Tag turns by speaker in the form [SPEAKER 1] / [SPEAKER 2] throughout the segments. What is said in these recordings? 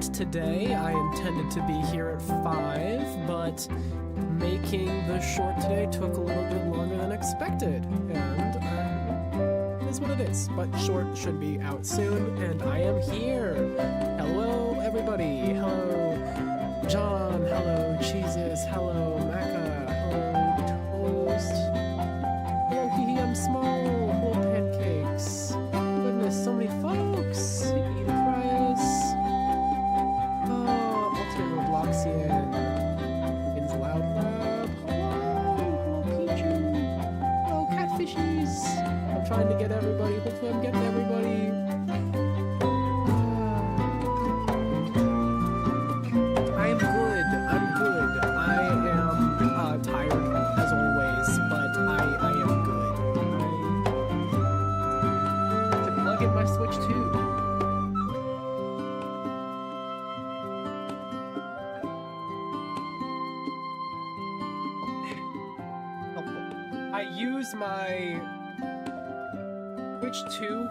[SPEAKER 1] today. I intended to be here at 5, but making the short today took a little bit longer than expected, and it is what it is. But short should be out soon, and I am here. Hello, everybody. Hello, John. Hello, Jesus. Hello, Macca. Hello, Toast. Hello, Hee I'm Small. Hello, Pancakes. Goodness, so many folks. Edith Rias. Oh, Ultimate Robloxian. Vin's Loud Lab. Hello, Pichu. Hello, Catfishies. I'm trying to get everybody. Hopefully I'm getting everybody. I am good. I'm good. I am tired as always, but I am good. I have to plug in my Switch too. I use my Switch 2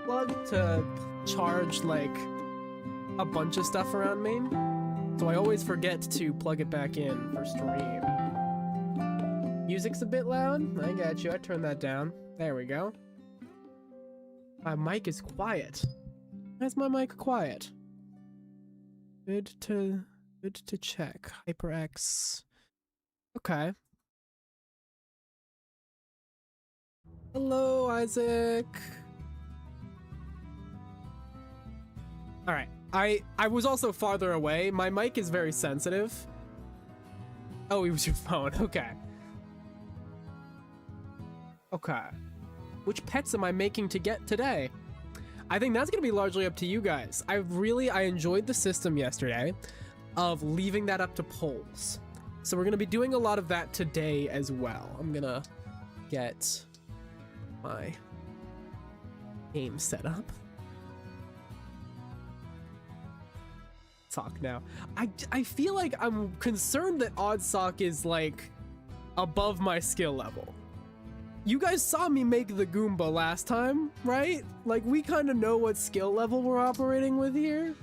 [SPEAKER 1] plug to charge like a bunch of stuff around me, so I always forget to plug it back in for stream. Music's a bit loud. I got you. I turned that down. There we go. My mic is quiet. Why is my mic quiet? Good to check. HyperX. Okay. Hello, Isaac. All right. I was also farther away. My mic is very sensitive. Oh, it was your phone. Okay. Okay. Which pets am I making to get today? I think that's gonna be largely up to you guys. I enjoyed the system yesterday of leaving that up to polls. So we're gonna be doing a lot of that today as well. I'm gonna get my game set up. Sock now. I feel like I'm concerned that Oddsock is like above my skill level. You guys saw me make the Goomba last time, right? Like we kind of know what skill level we're operating with here.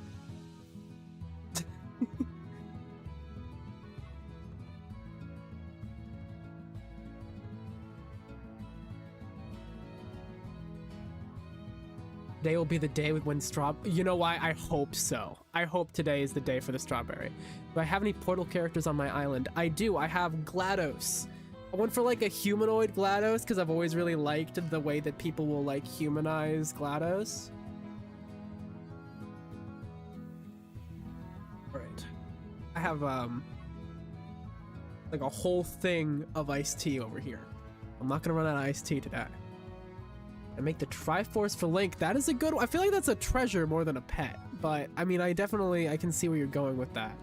[SPEAKER 1] Today will be the day when you know why? I hope so. I hope today is the day for the strawberry. Do I have any Portal characters on my island? I do. I have GLaDOS. I went for like a humanoid GLaDOS because I've always really liked the way that people will like humanize GLaDOS. Alright. I have like a whole thing of iced tea over here. I'm not gonna run out of iced tea today. I make the Triforce for Link. That is a good one. I feel like that's a treasure more than a pet, but I mean, I can see where you're going with that.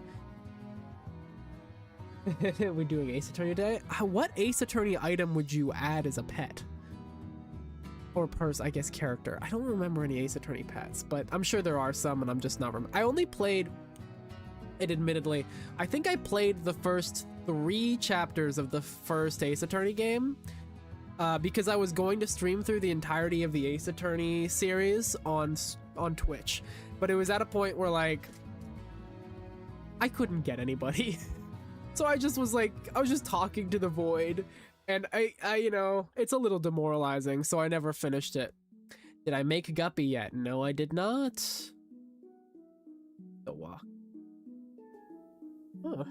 [SPEAKER 1] We're doing Ace Attorney today. What Ace Attorney item would you add as a pet? Or I guess character. I don't remember any Ace Attorney pets, but I'm sure there are some and I'm just not remembering. I only played it admittedly. I think I played the first 3 chapters of the first Ace Attorney game. Because I was going to stream through the entirety of the Ace Attorney series on Twitch, but it was at a point where like I couldn't get anybody, so I just was like I was just talking to the void, and I you know, it's a little demoralizing, so I never finished it. Did I make Guppy yet? No, I did not. The walk. Huh.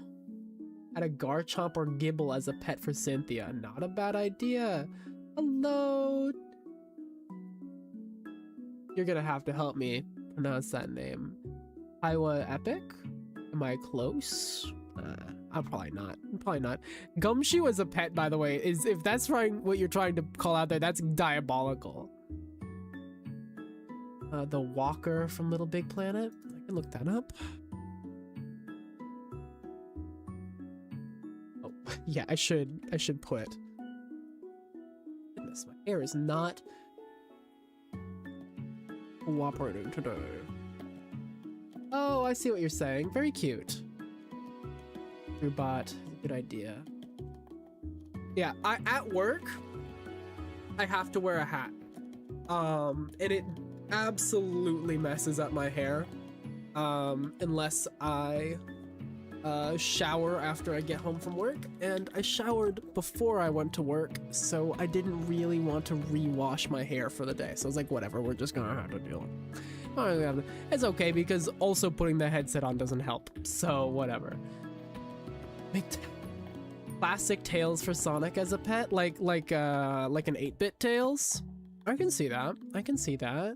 [SPEAKER 1] Had a Garchomp or Gibble as a pet for Cynthia. Not a bad idea. Hello. You're gonna have to help me pronounce that name. Iowa Epic? Am I close? I'm probably not. Probably not. Gumshoe as a pet, by the way, is if that's what you're trying to call out there, that's diabolical. The Walker from Little Big Planet. I can look that up. Yeah, I should put. Goodness, my hair is not cooperating today. Oh, I see what you're saying. Very cute. Rubot, good idea. Yeah, at work, I have to wear a hat. And it absolutely messes up my hair. unless I shower after I get home from work, and I showered before I went to work, so I didn't really want to re-wash my hair for the day. So I was like, whatever, we're just gonna have to deal with it. It's okay, because also putting the headset on doesn't help, so whatever. Make classic Tails for Sonic as a pet, like an 8-bit Tails. I can see that. I can see that.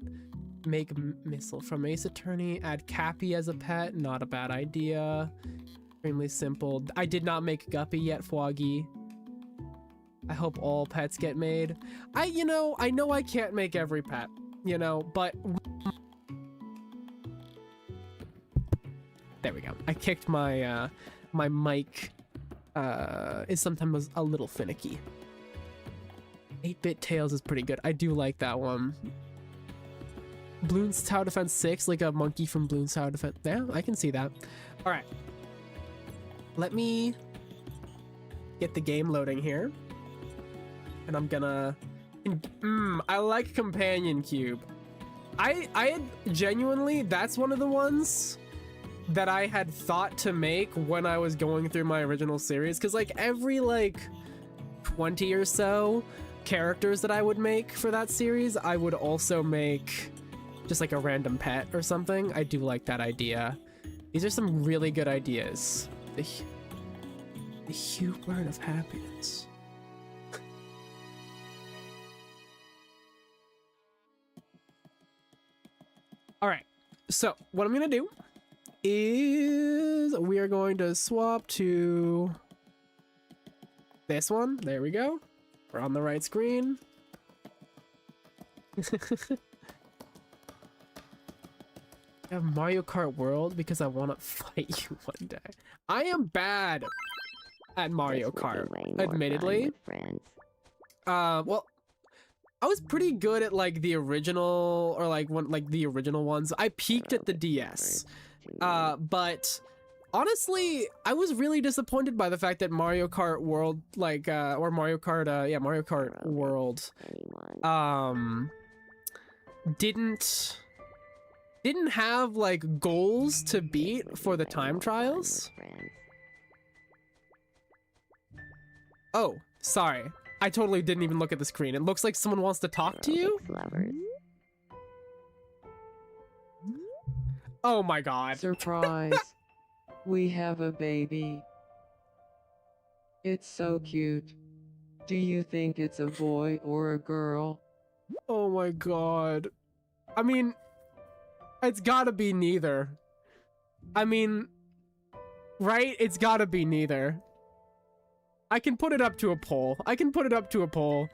[SPEAKER 1] Make Missile from Ace Attorney. Add Cappy as a pet. Not a bad idea. Extremely simple. I did not make Guppy yet, Foggy. I hope all pets get made. I know I can't make every pet, but... There we go. I kicked my, my mic, is sometimes a little finicky. 8-bit Tails is pretty good. I do like that one. Bloons Tower Defense 6, like a monkey from Bloons Tower Defense. Yeah, I can see that. All right. Let me get the game loading here. And I'm gonna... I like Companion Cube. I had genuinely, that's one of the ones that I had thought to make when I was going through my original series. Because like every 20 or so characters that I would make for that series, I would also make just like a random pet or something. I do like that idea. These are some really good ideas. The Hue Burn of Happiness. All right, so what I'm gonna do is we are going to swap to this one. There we go. We're on the right screen. I have Mario Kart World because I want to fight you one day. I am bad at Mario Kart, admittedly. Well, I was pretty good at the original, or the original ones. I peaked at the DS, but honestly, I was really disappointed by the fact that Mario Kart World, or Mario Kart, yeah, Mario Kart World, didn't have goals to beat for the time trials. Oh, sorry. I totally didn't even look at the screen. It looks like someone wants to talk to you. Oh my god.
[SPEAKER 2] Surprise. We have a baby. It's so cute. Do you think it's a boy or a girl?
[SPEAKER 1] Oh my god. I mean, it's gotta be neither. I mean, right? It's gotta be neither. I can put it up to a poll. I can put it up to a poll.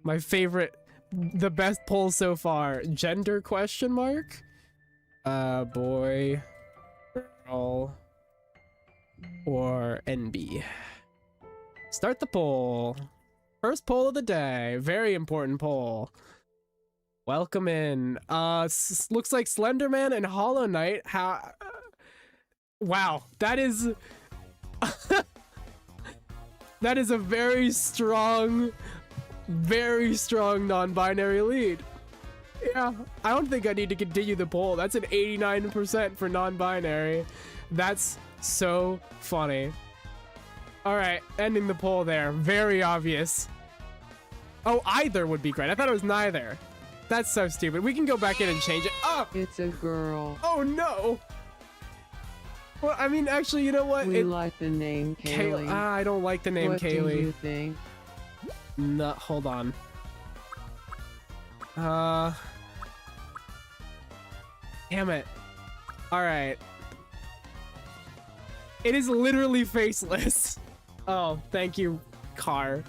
[SPEAKER 1] My favorite, the best poll so far. Gender question mark? Boy, girl, or NB. Start the poll. First poll of the day. Very important poll. Welcome in. Looks like Slenderman and Hollow Knight. Wow, that is... that is a very strong non-binary lead. Yeah, I don't think I need to continue the poll. That's an 89% for non-binary. That's so funny. All right, ending the poll there. Very obvious. Oh, either would be great. I thought it was neither. That's so stupid. We can go back in and change it. Oh!
[SPEAKER 2] It's a girl.
[SPEAKER 1] Oh, no! Well, I mean, actually, you know what?
[SPEAKER 2] We like the name Kaylee.
[SPEAKER 1] I don't like the name Kaylee.
[SPEAKER 2] What do you think?
[SPEAKER 1] No, hold on. Damn it. Alright. It is literally faceless. Oh, thank you, car.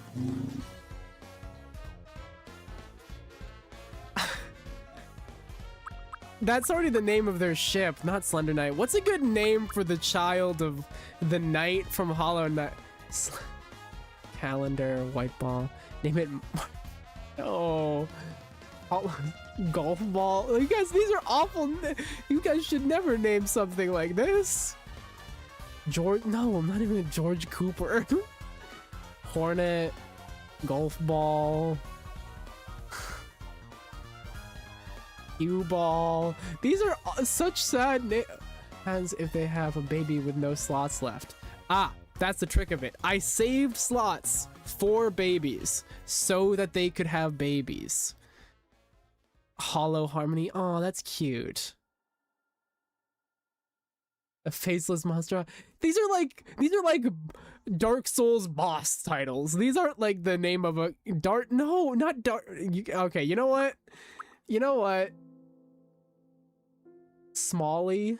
[SPEAKER 1] That's already the name of their ship, not Slender Knight. What's a good name for the child of the knight from Hollow Knight? Calendar, white ball. Name it... Oh. Golf ball. You guys, these are awful. You guys should never name something like this. George... No, I'm not even a George Cooper. Hornet. Golf ball. Cue ball. These are such sad names if they have a baby with no slots left. Ah, that's the trick of it. I saved slots for babies so that they could have babies. Hollow Harmony. Oh, that's cute. A faceless monster. These are like Dark Souls boss titles. These aren't like the name of a Dart. No, not Dart. Okay, you know what? You know what? Smalley.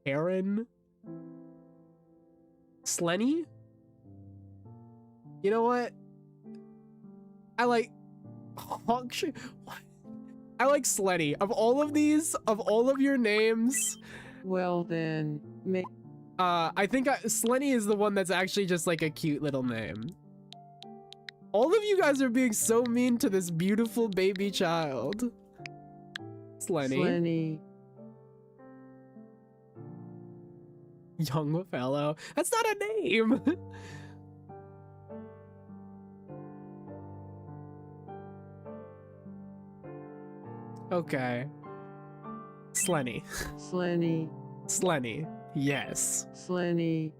[SPEAKER 1] Aaron. Slenny. You know what? I like What? I like Slenny. Of all of these, of all of your names,
[SPEAKER 2] Well then,
[SPEAKER 1] I think Slenny is the one that's actually just like a cute little name. All of you guys are being so mean to this beautiful baby child. Slenny.
[SPEAKER 2] Slenny.
[SPEAKER 1] Young fellow. That's not a name. Okay. Slenny.
[SPEAKER 2] Slenny.
[SPEAKER 1] Slenny. Yes.
[SPEAKER 2] Slenny.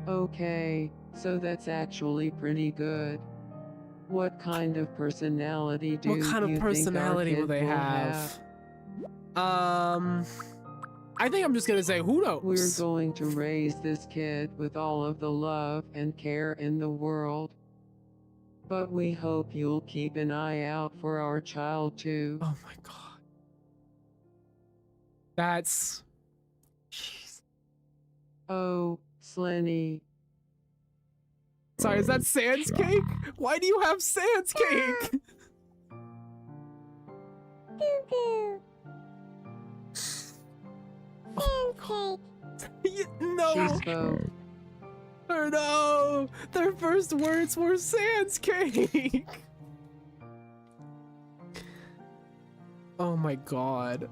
[SPEAKER 2] Okay, so that's actually pretty good. What kind of personality do
[SPEAKER 1] What kind of
[SPEAKER 2] you
[SPEAKER 1] personality
[SPEAKER 2] think our
[SPEAKER 1] will they
[SPEAKER 2] kid
[SPEAKER 1] have? I think I'm just gonna say who knows.
[SPEAKER 2] We're going to raise this kid with all of the love and care in the world. But we hope you'll keep an eye out for our child too.
[SPEAKER 1] Oh my god. That's... Jeez.
[SPEAKER 2] Oh, Slenny.
[SPEAKER 1] Sorry, is that Sans cake? Why do you have Sans cake?
[SPEAKER 3] Boo-boo. Sans cake.
[SPEAKER 1] No.
[SPEAKER 2] She spoke.
[SPEAKER 1] Or no. Their first words were Sans cake. Oh my god.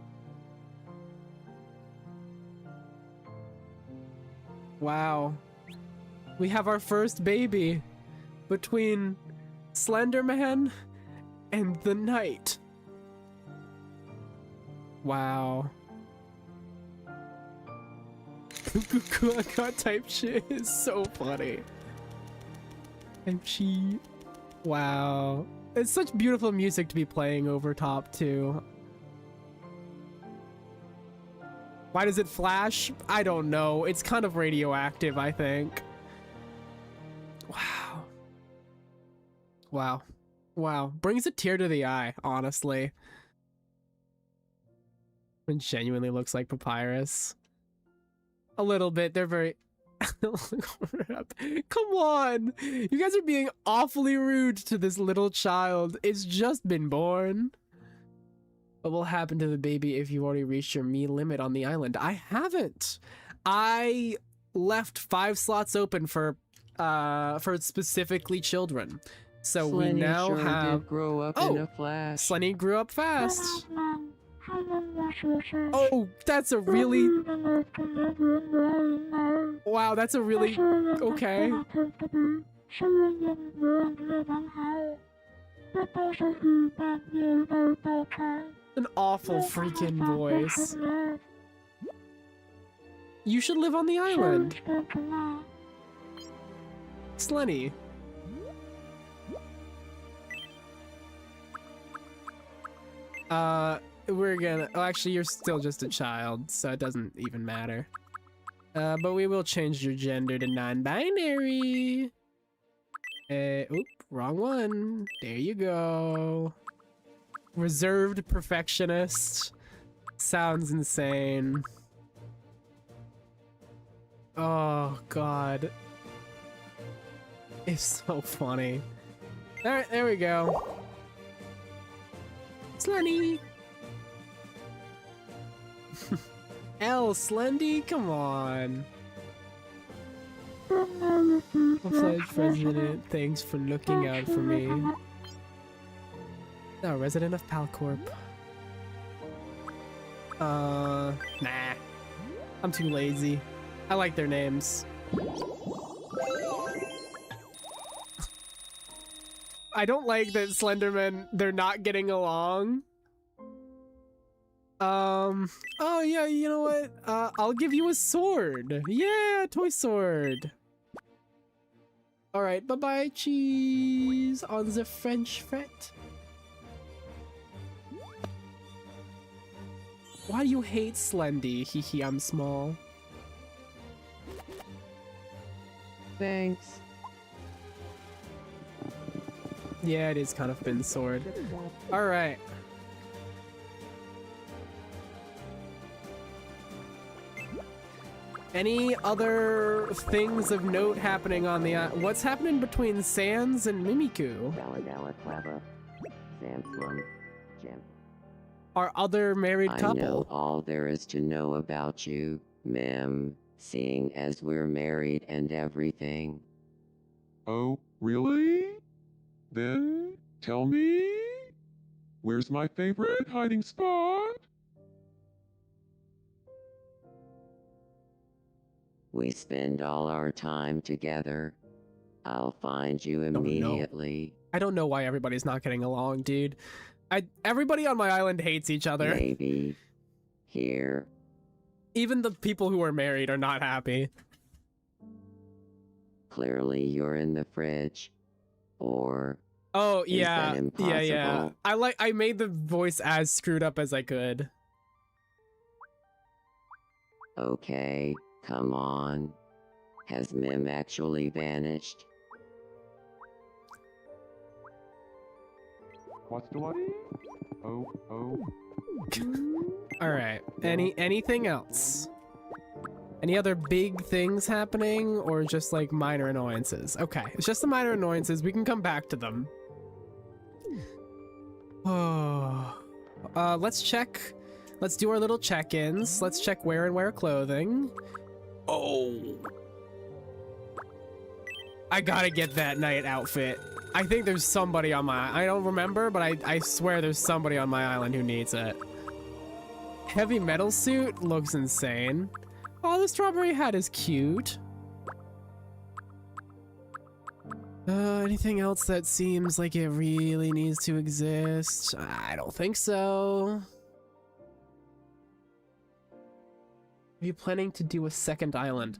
[SPEAKER 1] Wow. We have our first baby between Slenderman and the Knight. Wow. Type shit is so funny. And she... Wow. It's such beautiful music to be playing over top, too. Why does it flash? I don't know. It's kind of radioactive, I think. Wow. Wow. Wow. Brings a tear to the eye, honestly. It genuinely looks like Papyrus. A little bit. They're very... Come on! You guys are being awfully rude to this little child. It's just been born. What will happen to the baby if you've already reached your me limit on the island? I haven't. I left 5 slots open for specifically children. So we
[SPEAKER 2] Slenny
[SPEAKER 1] now
[SPEAKER 2] sure
[SPEAKER 1] have...
[SPEAKER 2] did grow up in a flash.
[SPEAKER 1] Slenny grew up fast.
[SPEAKER 3] How long was your search?
[SPEAKER 1] Oh, that's a really... Wow, that's a really... Okay. An awful freaking voice. You should live on the island. Slenny. We're gonna... Oh, actually, you're still just a child, so it doesn't even matter. But we will change your gender to non-binary. Oop, wrong one. There you go. Reserved perfectionist. Sounds insane. Oh, God. It's so funny. Alright, there we go. Slendy. Slendy, come on. Full-fledged president, thanks for looking out for me. No, resident of Palcorp. Nah. I'm too lazy. I like their names. I don't like that Slenderman, they're not getting along. Oh yeah, you know what? I'll give you a sword. Yeah, toy sword. All right, bye-bye, cheese on the French fret. Why do you hate Slendy? Hehe, I'm small.
[SPEAKER 2] Thanks.
[SPEAKER 1] Yeah, it is kind of Finn's sword. All right. Any other things of note happening on the what's happening between Sans and Mimikyu? Our other married
[SPEAKER 2] I
[SPEAKER 1] couple.
[SPEAKER 2] know all there is to know about you, Mim, seeing as we're married and everything.
[SPEAKER 4] Oh, really? Then tell me, where's my favorite hiding spot?
[SPEAKER 2] We spend all our time together. I'll find you
[SPEAKER 1] no.
[SPEAKER 2] immediately.
[SPEAKER 1] I don't know why everybody's not getting along, dude. Everybody on my island hates each other.
[SPEAKER 2] Maybe. Here.
[SPEAKER 1] Even the people who are married are not happy.
[SPEAKER 2] Clearly you're in the fridge. Or
[SPEAKER 1] Oh
[SPEAKER 2] is
[SPEAKER 1] yeah,
[SPEAKER 2] that impossible?
[SPEAKER 1] yeah. I made the voice as screwed up as I could.
[SPEAKER 2] Okay, come on. Has Mim actually vanished?
[SPEAKER 4] What's the what? Oh.
[SPEAKER 1] All right. Anything else? Any other big things happening, or just like minor annoyances? Okay, it's just the minor annoyances. We can come back to them. Oh, let's check. Let's do our little check-ins. Let's check wear and wear clothing. Oh, I gotta get that night outfit. I think there's somebody on my... I don't remember, but I swear there's somebody on my island who needs it. Heavy metal suit looks insane. Oh, the strawberry hat is cute. Anything else that seems like it really needs to exist? I don't think so. Are you planning to do a second island?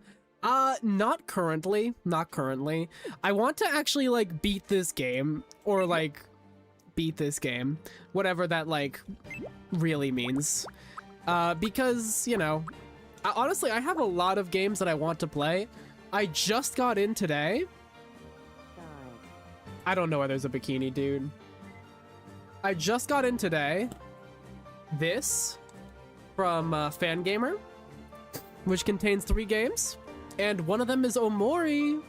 [SPEAKER 1] Not currently. Not currently. I want to actually, like, beat this game. Or, like, beat this game. Whatever that, like, really means. Because, you know... honestly, I have a lot of games that I want to play. I just got in today. I don't know why there's a bikini, dude. I just got in today. This from Fangamer, which contains 3 games, and one of them is Omori.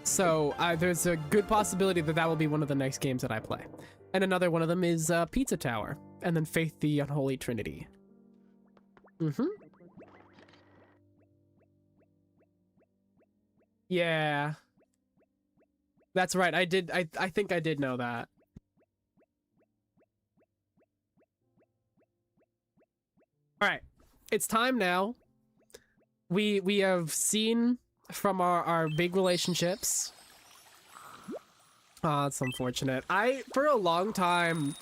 [SPEAKER 1] So there's a good possibility that that will be one of the next games that I play. And another one of them is Pizza Tower, and then Faith the Unholy Trinity. Yeah. That's right. I think I did know that. All right. It's time now. We have seen from our big relationships. Oh, it's unfortunate. For a long time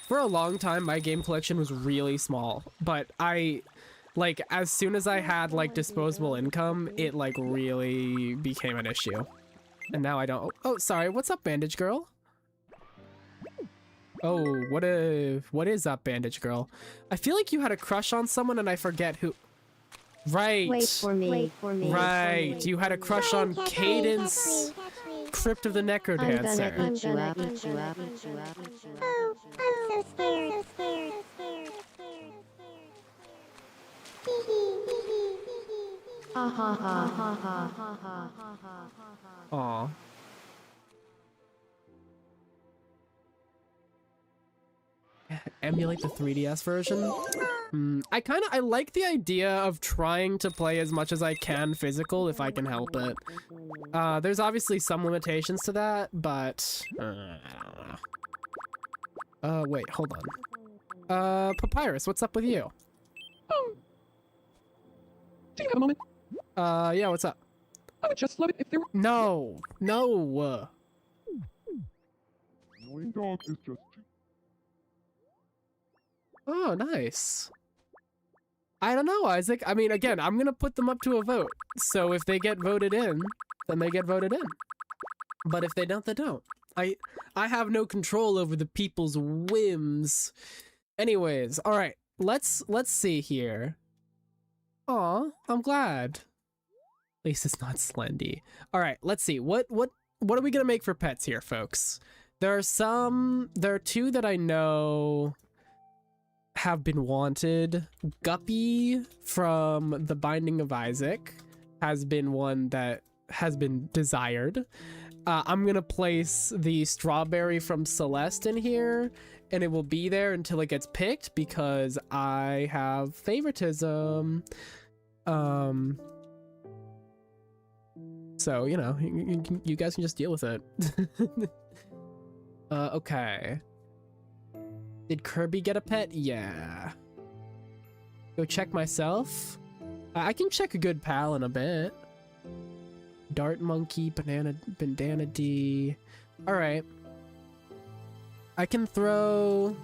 [SPEAKER 1] my game collection was really small, but like, as soon as I had, like, disposable income, it, like, really became an issue. And now I don't... Oh, sorry. What's up, Bandage Girl? Oh, what is up, Bandage Girl? I feel like you had a crush on someone and I forget who... Right.
[SPEAKER 3] Wait for me.
[SPEAKER 1] Right. You had a crush on Cadence, Crypt of the Necrodancer.
[SPEAKER 3] I'm gonna eat you up. Oh, I'm so scared. Ha ha ha ha ha ha ha ha ha.
[SPEAKER 1] Aw. Emulate the 3DS version? I like the idea of trying to play as much as I can physical if I can help it. There's obviously some limitations to that, but I don't know. Wait, hold on. Papyrus, what's up with you?
[SPEAKER 4] Do you have a moment?
[SPEAKER 1] Yeah, what's up?
[SPEAKER 4] I
[SPEAKER 2] would just love it if there were.
[SPEAKER 1] No, no.
[SPEAKER 4] Annoying dog is just too.
[SPEAKER 1] Oh, nice. I don't know, Isaac. I mean, again, I'm gonna put them up to a vote. So if they get voted in, then they get voted in. But if they don't, they don't. I have no control over the people's whims. Anyways, all right. Let's see here. Aw, I'm glad. At least it's not Slendy. All right, let's see. What are we gonna make for pets here, folks? There are two that I know have been wanted. Guppy from The Binding of Isaac has been one that has been desired. I'm gonna place the strawberry from Celeste in here, and it will be there until it gets picked because I have favoritism. So, you know, you guys can just deal with it. Okay. Did Kirby get a pet? Yeah. Go check myself. I can check a good pal in a bit. Dart Monkey, Bandana D. Alright. I can throw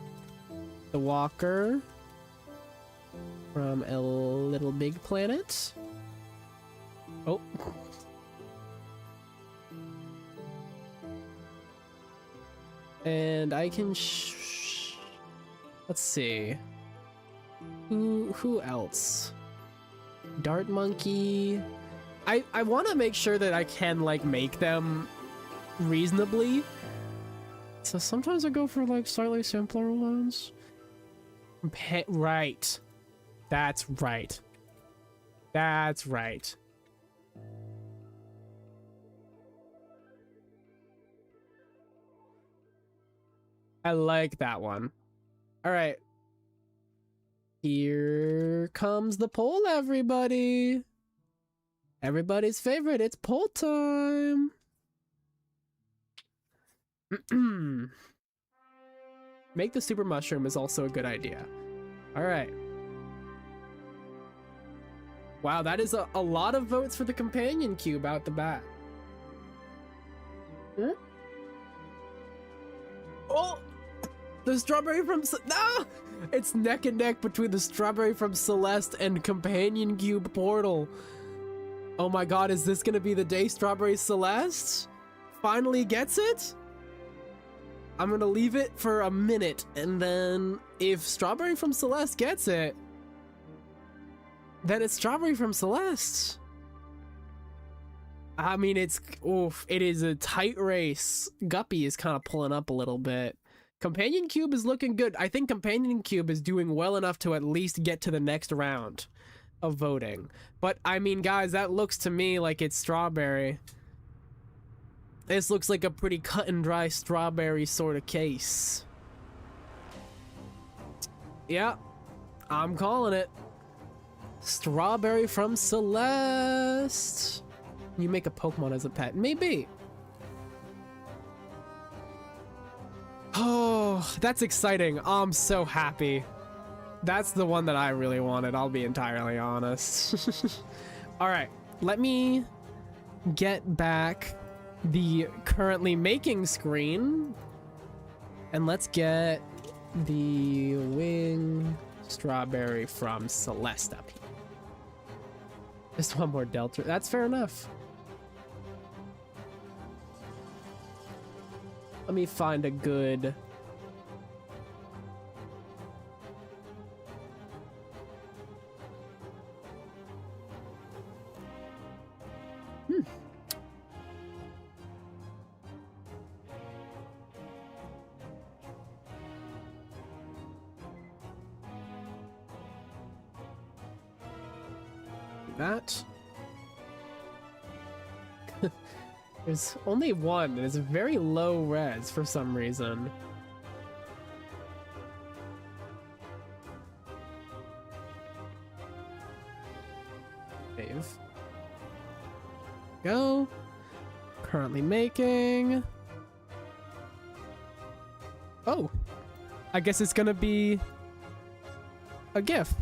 [SPEAKER 1] the Walker from a Little Big Planet. Oh. And I can let's see. Who else? Dart Monkey. I want to make sure that I can like make them reasonably. So sometimes I go for like slightly simpler ones. Right. That's right. That's right. I like that one. All right. Here comes the poll, everybody. Everybody's favorite. It's poll time. Make the super mushroom is also a good idea. All right. Wow, that is a lot of votes for the companion cube out the bat. Huh? Oh! The strawberry from... No! It's neck and neck between the strawberry from Celeste and companion cube portal. Oh my god, is this gonna be the day Strawberry Celeste finally gets it? I'm gonna leave it for a minute, and then if Strawberry from Celeste gets it, then it's Strawberry from Celeste. I mean, it is a tight race. Guppy is kind of pulling up a little bit. Companion Cube is looking good. I think Companion Cube is doing well enough to at least get to the next round of voting. But, I mean, guys, that looks to me like it's Strawberry. This looks like a pretty cut and dry Strawberry sort of case. Yeah, I'm calling it. Strawberry from Celeste. You make a Pokemon as a pet. Maybe. Oh, that's exciting. I'm so happy. That's the one that I really wanted, I'll be entirely honest. Alright, let me get back the currently making screen. And let's get the wing strawberry from Celeste up here. Just one more delta. That's fair enough. Let me find a good... That. There's only one, and it's very low res for some reason. Save. Go. Currently making. Oh. I guess it's gonna be a GIF.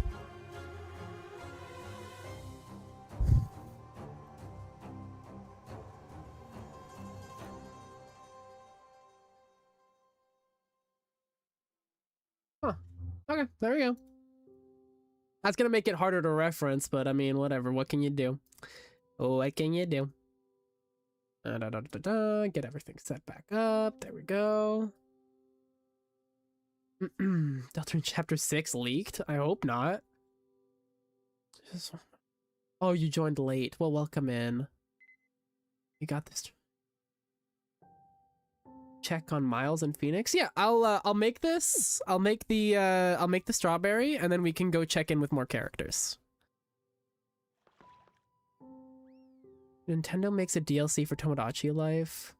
[SPEAKER 1] Huh. Okay, there we go. That's gonna make it harder to reference, but I mean, whatever. What can you do? What can you do? Get everything set back up. There we go. Deltarune Chapter 6 leaked? I hope not. Oh, you joined late. Well, welcome in. You got this. Check on Miles and Phoenix. Yeah, I'll make this. I'll make the strawberry, and then we can go check in with more characters. Nintendo makes a DLC for Tomodachi Life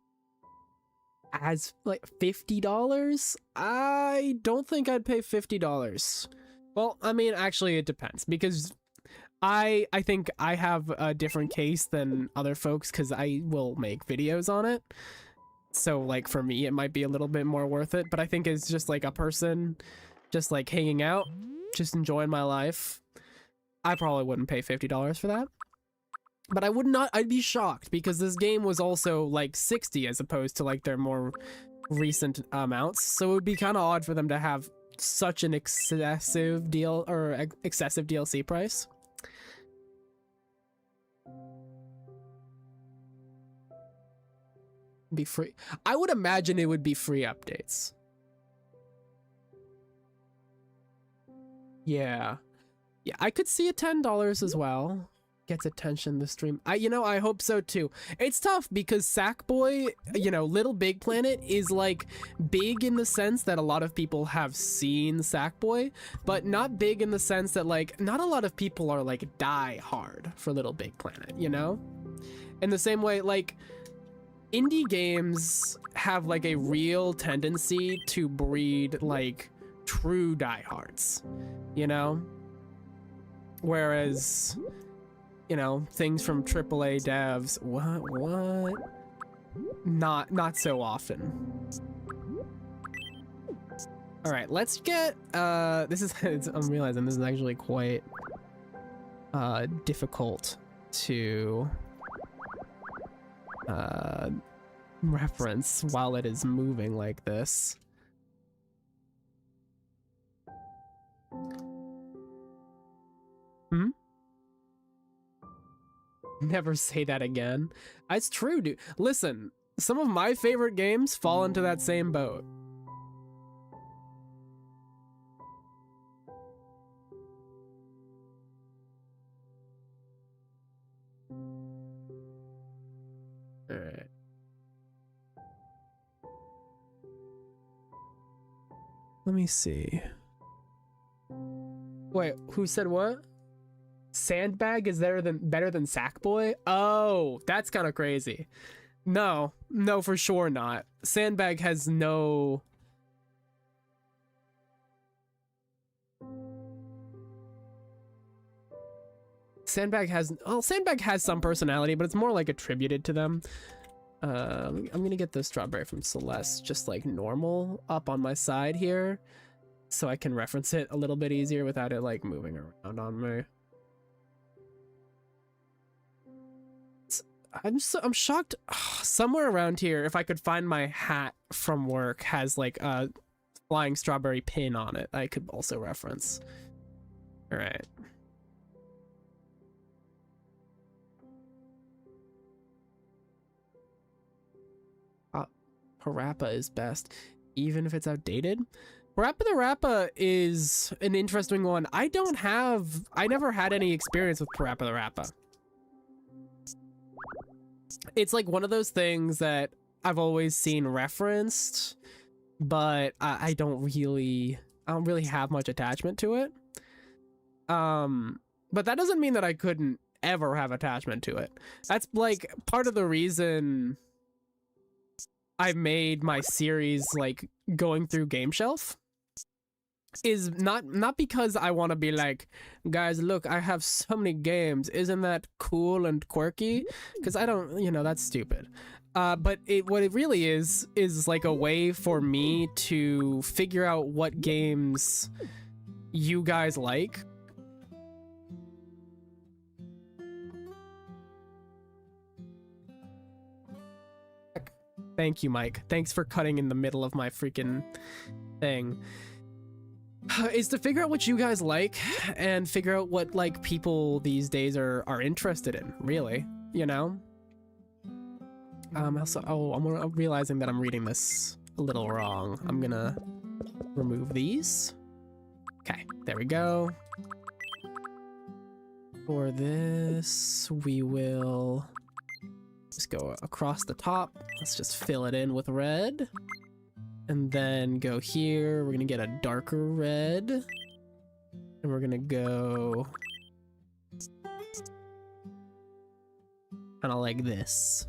[SPEAKER 1] as like $50. I don't think I'd pay $50. Well, I mean, actually, it depends because I think I have a different case than other folks because I will make videos on it. So like for me, it might be a little bit more worth it. But I think it's just like a person, just like hanging out, just enjoying my life. I probably wouldn't pay $50 for that. But I would not, I'd be shocked because this game was also like 60 as opposed to like their more recent amounts. So it would be kind of odd for them to have such an excessive deal or excessive DLC price. Be free. I would imagine it would be free updates. Yeah. Yeah, I could see a $10 as well. Gets attention this stream. I hope so too. It's tough because Sackboy, Little Big Planet is like big in the sense that a lot of people have seen Sackboy, but not big in the sense that like not a lot of people are like die hard for Little Big Planet, In the same way, like indie games have like a real tendency to breed like true diehards, Whereas things from AAA devs, what? Not so often. All right, let's get, this is, I'm realizing this is actually quite, difficult to, reference while it is moving like this. Never say that again. It's true, dude. Listen, some of my favorite games fall into that same boat. All right. Let me see. Wait, who said what? Sandbag is better than Sackboy? Oh, that's kind of crazy. No, for sure not. Sandbag has no... Sandbag has some personality, but it's more like attributed to them. I'm gonna get the strawberry from Celeste just like normal up on my side here so I can reference it a little bit easier without it like moving around on me. I'm shocked. Somewhere around here, if I could find my hat from work, has like a flying strawberry pin on it. I could also reference. All right. Parappa is best, even if it's outdated. Parappa the Rappa is an interesting one. I never had any experience with Parappa the Rappa. It's like one of those things that I've always seen referenced, but I don't really have much attachment to it. But that doesn't mean that I couldn't ever have attachment to it. That's like part of the reason I made my series like going through Game Shelf. Is not because I want to be like, guys, look, I have so many games. Isn't that cool and quirky? Because I don't, that's stupid. But what it really is like a way for me to figure out what games you guys like. Thank you, Mike. Thanks for cutting in the middle of my freaking thing. is to figure out what you guys like and figure out what like people these days are interested in, really, you know? Also, oh, I'm realizing that I'm reading this a little wrong. I'm gonna remove these. Okay, there we go. For this, we will just go across the top. Let's just fill it in with red. And then go here. We're gonna get a darker red. And we're gonna go kind of like this.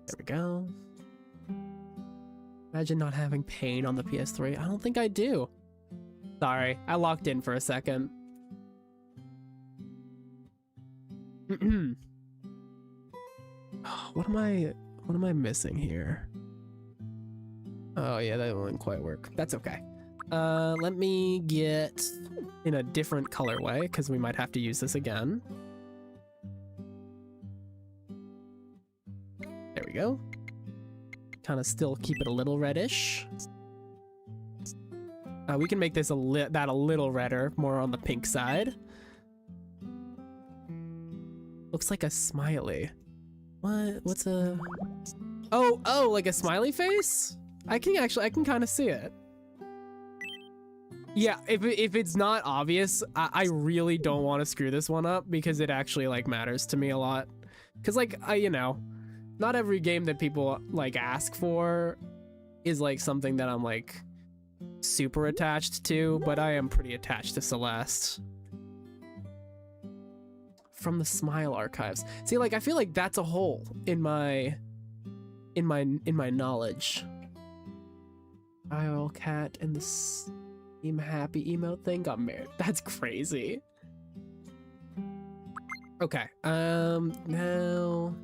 [SPEAKER 1] There we go. Imagine not having pain on the PS3. I don't think I do. Sorry, I locked in for a second. What am I missing here? Oh yeah, that wouldn't quite work. That's okay. Let me get in a different colorway because we might have to use this again. There we go. Kind of still keep it a little reddish. We can make this a little redder, more on the pink side. Looks like a smiley. What? What's a? Oh, like a smiley face? I can kind of see it. Yeah, if it's not obvious, I really don't want to screw this one up because it actually like matters to me a lot. Cause like you know, not every game that people like ask for is like something that I'm like super attached to, but I am pretty attached to Celeste. From the Smile archives. See, like I feel like that's a hole in my knowledge. IRL cat and the Seem Happy emote thing got married. That's crazy. Okay, now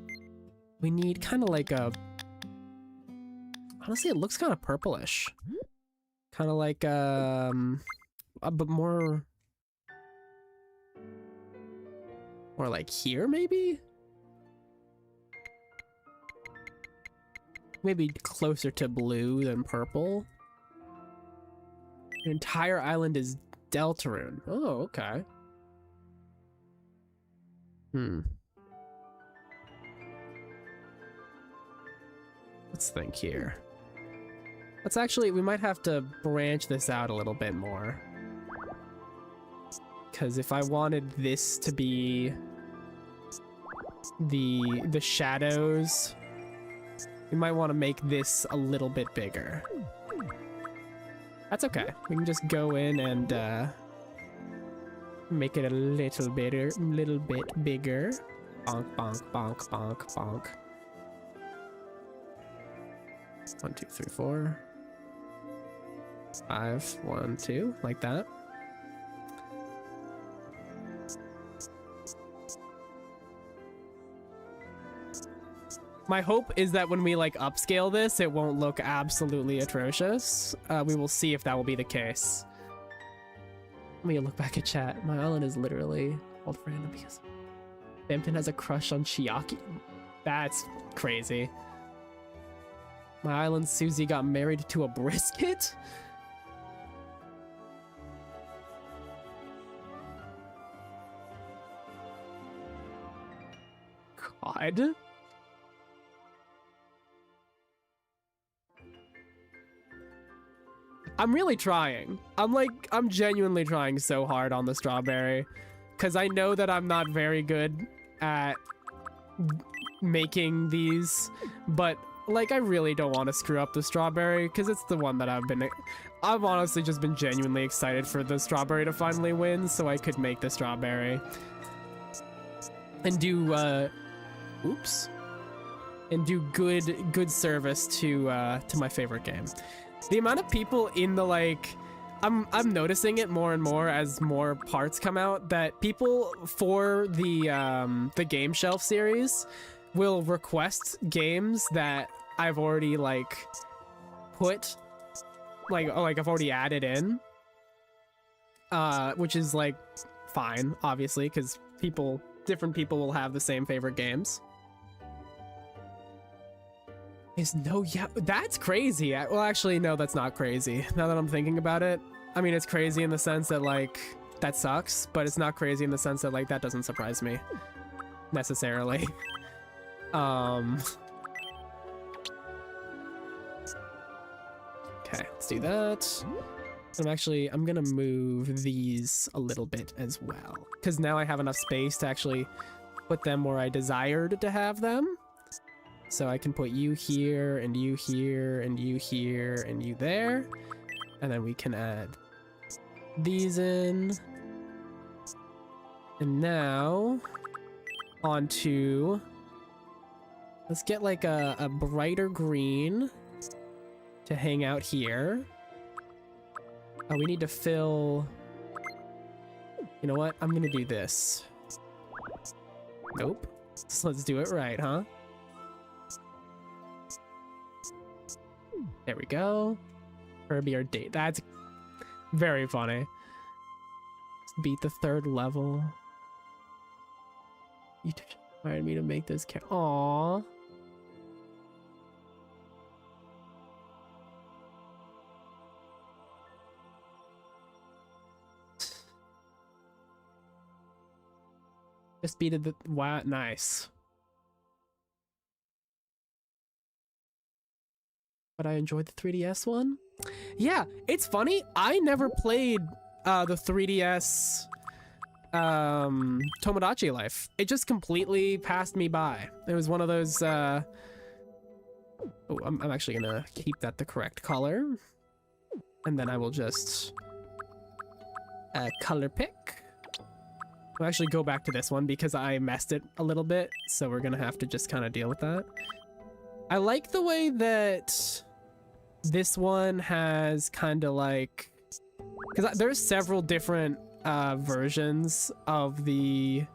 [SPEAKER 1] we need kind of like a, honestly it looks kind of purplish. Kind of like but more like here maybe? Maybe closer to blue than purple. The entire island is Deltarune. Oh, okay. Let's think here. Let's actually, we might have to branch this out a little bit more. Because if I wanted this to be the shadows, we might want to make this a little bit bigger. That's okay. We can just go in and make it a little bit bigger. Bonk, bonk, bonk, bonk, bonk. 1, 2, 3, 4, 5, 1, 2, like that. My hope is that when we like upscale this, it won't look absolutely atrocious. We will see if that will be the case. Let me look back at chat. My island is literally called random because Bampton has a crush on Chiaki. That's crazy. My island Susie got married to a brisket? God. I'm really trying. I'm genuinely trying so hard on the strawberry. Because I know that I'm not very good at making these. But, like, I really don't want to screw up the strawberry. Because it's the one that I've honestly just been genuinely excited for the strawberry to finally win. So I could make the strawberry. And do, oops. And do good service to my favorite game. The amount of people in the like, I'm noticing it more and more as more parts come out that people for the Game Shelf series will request games that I've already like put like I've already added in, which is like fine, obviously, because different people will have the same favorite games. Yeah, that's crazy. Well, actually, no, that's not crazy. Now that I'm thinking about it, I mean, it's crazy in the sense that, like, that sucks, but it's not crazy in the sense that, like, that doesn't surprise me necessarily. Okay, let's do that. I'm gonna move these a little bit as well, because now I have enough space to actually put them where I desired to have them. So I can put you here, and you here, and you here, and you there. And then we can add these in. And now, let's get like a brighter green to hang out here. Oh, we need to fill... You know what? I'm gonna do this. Nope. So let's do it right, huh? There we go. Kirby or date. That's very funny. Let's beat the 3rd level. You inspired me to make this count. Aww. Just beat the... Wow, nice. But I enjoyed the 3DS one. Yeah, it's funny. I never played the 3DS Tomodachi Life. It just completely passed me by. It was one of those... Oh, I'm actually gonna keep that the correct color. And then I will just color pick. I'll actually go back to this one because I messed it a little bit. So we're gonna have to just kind of deal with that. I like the way that this one has kind of like, because there's several different versions of the...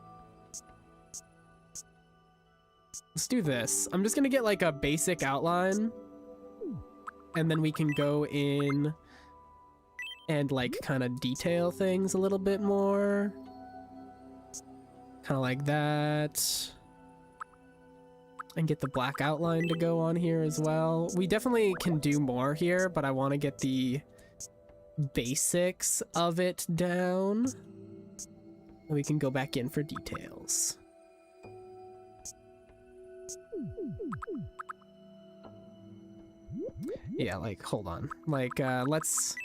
[SPEAKER 1] Let's do this. I'm just gonna get like a basic outline, and then we can go in and like kind of detail things a little bit more. Kind of like that. And get the black outline to go on here as well. We definitely can do more here, but I want to get the basics of it down. And we can go back in for details. Yeah, like, hold on. Like, let's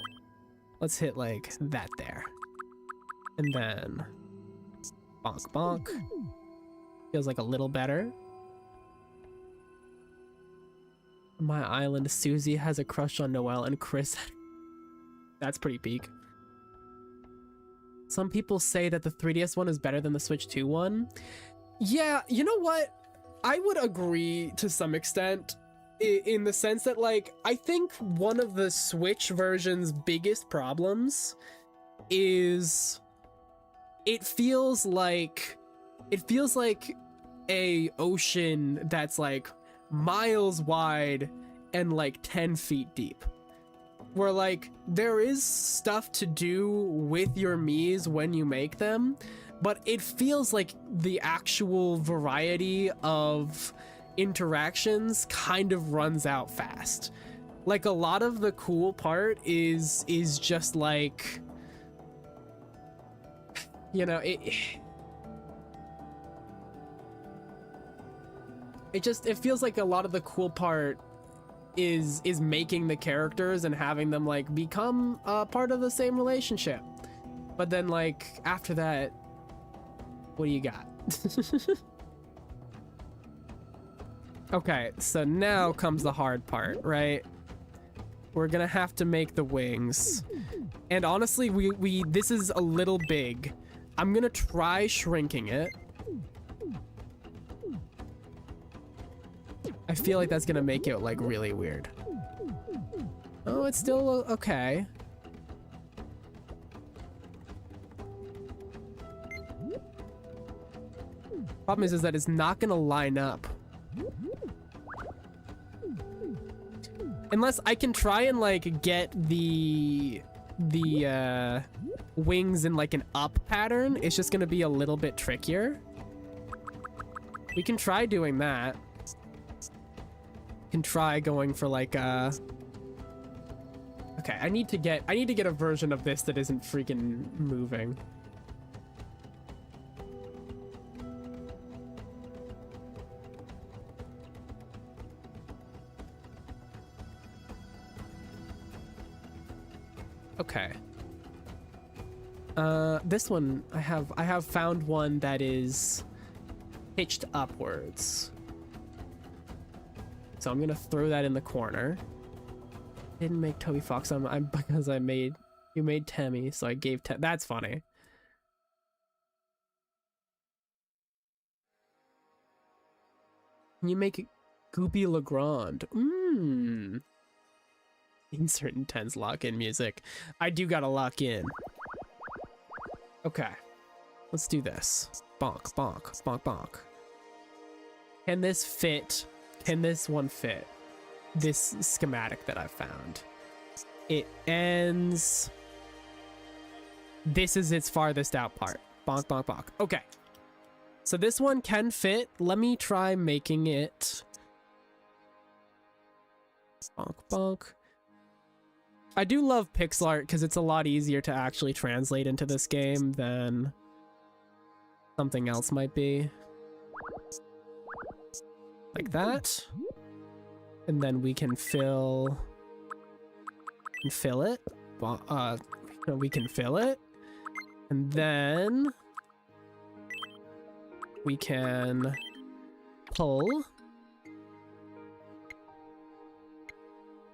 [SPEAKER 1] hit like that there. And then bonk bonk. Feels like a little better. My Island, Susie has a crush on Noelle and Chris. That's pretty peak. Some people say that the 3DS one is better than the Switch 2 one. Yeah, you know what? I would agree to some extent in the sense that, like, I think one of the Switch version's biggest problems is it feels like a ocean that's like miles wide and like 10 feet deep, where like there is stuff to do with your Miis when you make them, but it feels like the actual variety of interactions kind of runs out fast. Like a lot of the cool part is just like, you know, it feels like a lot of the cool part is making the characters and having them like become part of the same relationship. But then like after that, what do you got? Okay, so now comes the hard part, right? We're gonna have to make the wings. And honestly, this is a little big. I'm gonna try shrinking it. I feel like that's gonna make it like really weird. Oh, it's still okay. Problem is that it's not gonna line up. Unless I can try and like get the wings in like an up pattern, it's just gonna be a little bit trickier. We can try doing that. Can try going for like a... Okay, I need to get a version of this that isn't freaking moving. Okay. This one I have found one that is pitched upwards. So I'm gonna throw that in the corner. Didn't make Toby Fox. I'm because you made Temmie, so I gave that's funny. Can you make Goopy Legrand? Insert intense lock-in music. I do gotta lock in. Okay. Let's do this. Bonk, bonk, bonk, bonk. Can this fit? Can this one fit? This schematic that I found. It ends... This is its farthest out part. Bonk, bonk, bonk. Okay. So this one can fit. Let me try making it... Bonk, bonk. I do love pixel art because it's a lot easier to actually translate into this game than something else might be. Like that. And then we can fill it. We can fill it. And then we can pull.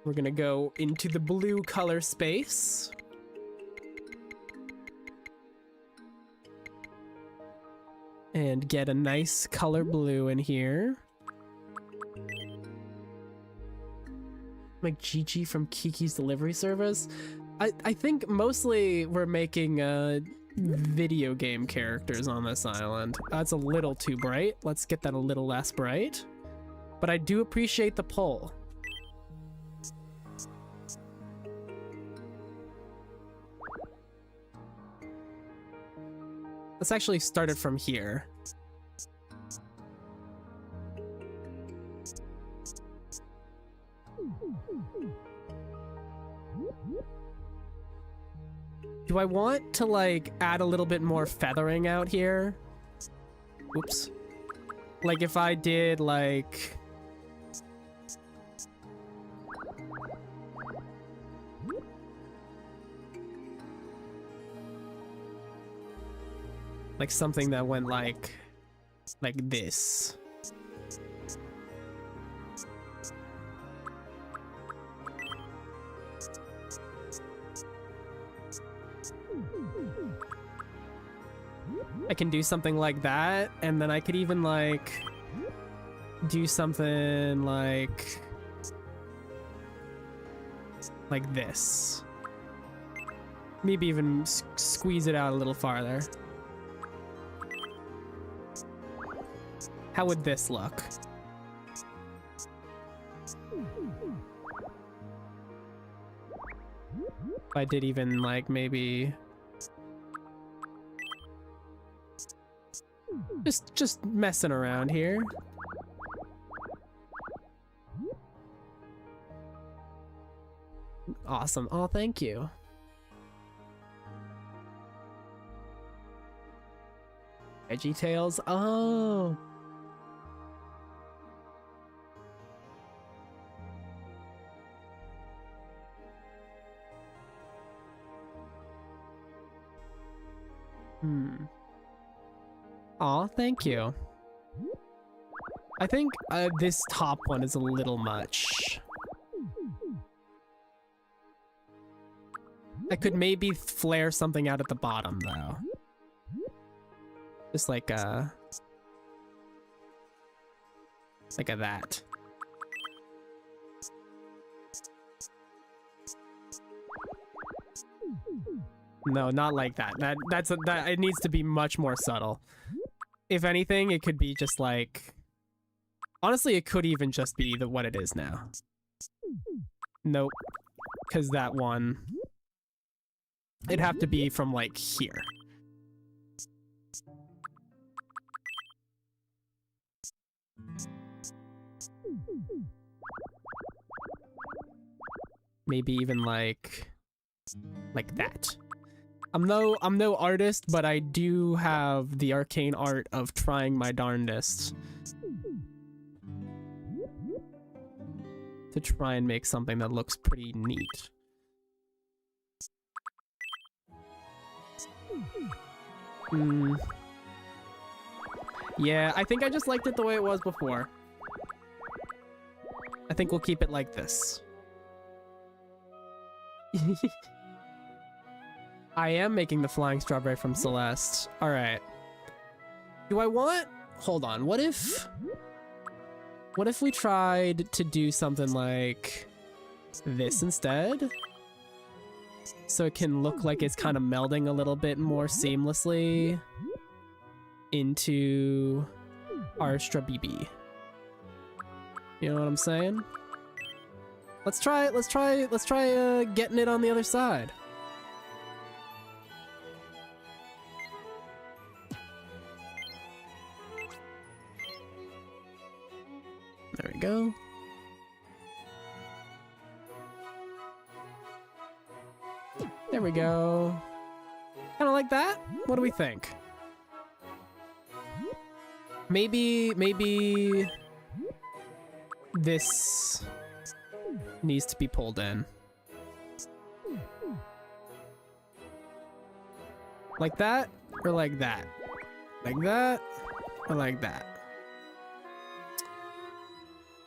[SPEAKER 1] We're gonna go into the blue color space. And get a nice color blue in here. Like Gigi from Kiki's Delivery Service. I think mostly we're making video game characters on this island. That's a little too bright. Let's get that a little less bright. But I do appreciate the pull. Let's actually start it from here. Do I want to like add a little bit more feathering out here? Oops. Like if I did like... Like something that went like this. I can do something like that, and then I could even like do something like this. Maybe even squeeze it out a little farther. How would this look? If I did even like maybe just messing around here. Awesome. Oh, thank you. Veggie Tales. Oh. Aw, thank you. I think this top one is a little much. I could maybe flare something out at the bottom, though. Just like that. No, not like that. That it needs to be much more subtle. If anything, it could be just like... Honestly, it could even just be what it is now. Nope. Because that one... It'd have to be from like here. Maybe even like that. I'm no artist, but I do have the arcane art of trying my darndest to try and make something that looks pretty neat. Yeah, I think I just liked it the way it was before. I think we'll keep it like this. I am making the flying strawberry from Celeste. All right. Do I want... Hold on. What if we tried to do something like this instead? So it can look like it's kind of melding a little bit more seamlessly into our Strabibi. You know what I'm saying? Let's try getting it on the other side. There we go. There we go. Kind of like that? What do we think? Maybe this needs to be pulled in. Like that, or like that? Like that, or like that?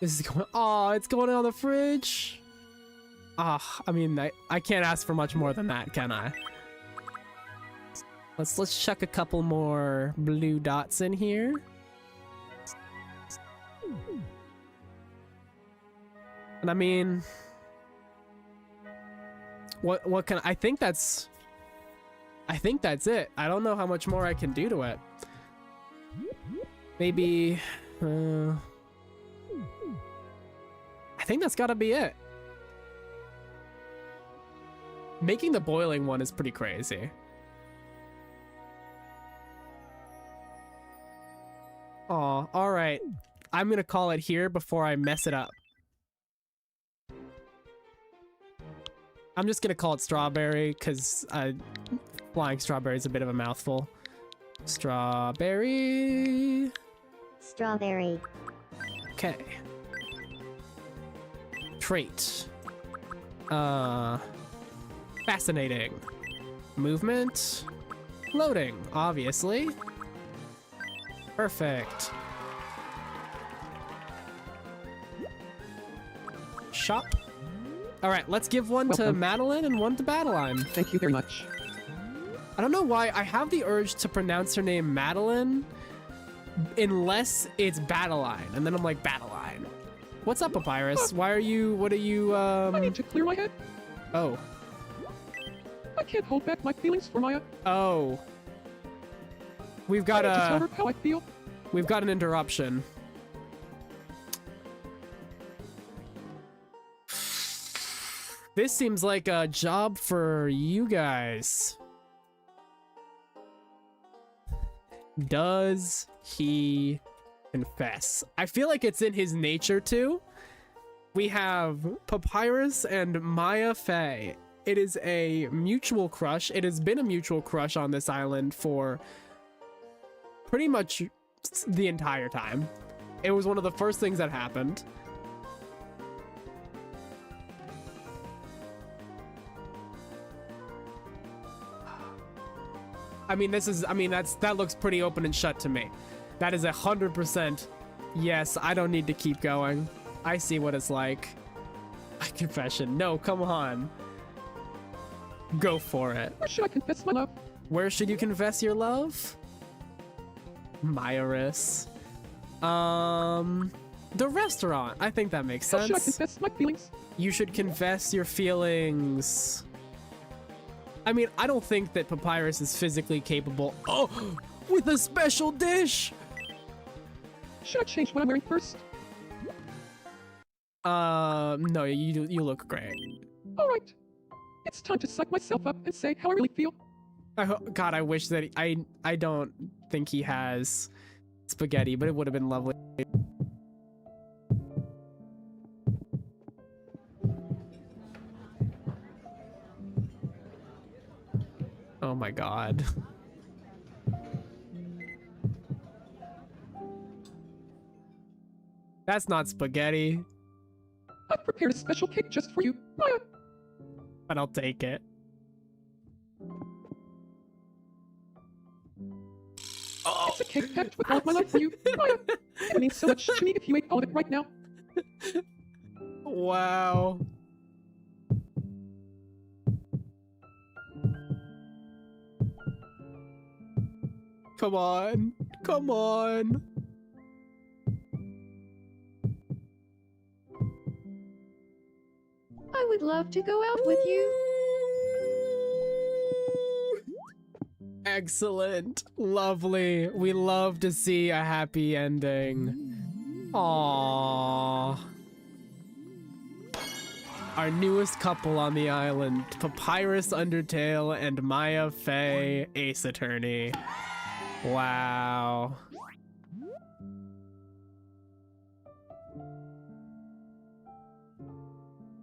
[SPEAKER 1] This is going, oh, it's going on the fridge. Ah, I mean, I can't ask for much more than that, can I? Let's chuck a couple more blue dots in here. And I mean, what can I think that's it. I don't know how much more I can do to it. Maybe I think that's got to be it. Making the boiling one is pretty crazy. Aw, all right. I'm gonna call it here before I mess it up. I'm just gonna call it strawberry because flying strawberry is a bit of a mouthful. Strawberry.
[SPEAKER 3] Strawberry.
[SPEAKER 1] Okay. Trait. Fascinating. Movement. Loading, obviously. Perfect. Shop. All right, let's give one to Madeline and one to Badeline.
[SPEAKER 2] Thank you very much.
[SPEAKER 1] I don't know why I have the urge to pronounce her name Madeline unless it's Badeline, and then I'm like, Badeline. What's up, Papyrus? What are you,
[SPEAKER 2] I need to clear my head.
[SPEAKER 1] Oh.
[SPEAKER 2] I can't hold back my feelings for Maya.
[SPEAKER 1] Oh. We've got
[SPEAKER 2] I need to tell her how I feel.
[SPEAKER 1] We've got an interruption. This seems like a job for you guys. Does he confess? I feel like it's in his nature to. We have Papyrus and Maya Fey. It is a mutual crush. It has been a mutual crush on this island for pretty much the entire time. It was one of the first things that happened. I mean, that looks pretty open and shut to me. That is 100% yes, I don't need to keep going. I see what it's like. My confession. No, come on. Go for it.
[SPEAKER 2] Where should I confess my love?
[SPEAKER 1] Where should you confess your love? Myaris. The restaurant. I think that makes sense.
[SPEAKER 2] How should I confess my feelings?
[SPEAKER 1] You should confess your feelings. I mean, I don't think that Papyrus is physically capable. Oh, with a special dish.
[SPEAKER 2] Should I change what I'm wearing first?
[SPEAKER 1] No, you look great.
[SPEAKER 2] All right. It's time to psych myself up and say how I really feel.
[SPEAKER 1] God, I wish that I don't think he has spaghetti, but it would have been lovely. Oh my god. That's not spaghetti,
[SPEAKER 2] I've prepared a special cake just for you, Maya.
[SPEAKER 1] but I'll take it. Oh,
[SPEAKER 2] It's a cake packed with all of my love for you, Maya. It means so much to me if you ate all of it right now.
[SPEAKER 1] wow. Come on. Come on.
[SPEAKER 3] I would love to go out with you.
[SPEAKER 1] Excellent. Lovely. We love to see a happy ending. Aww. Our newest couple on the island, Papyrus Undertale and Maya Faye, Ace Attorney. Wow.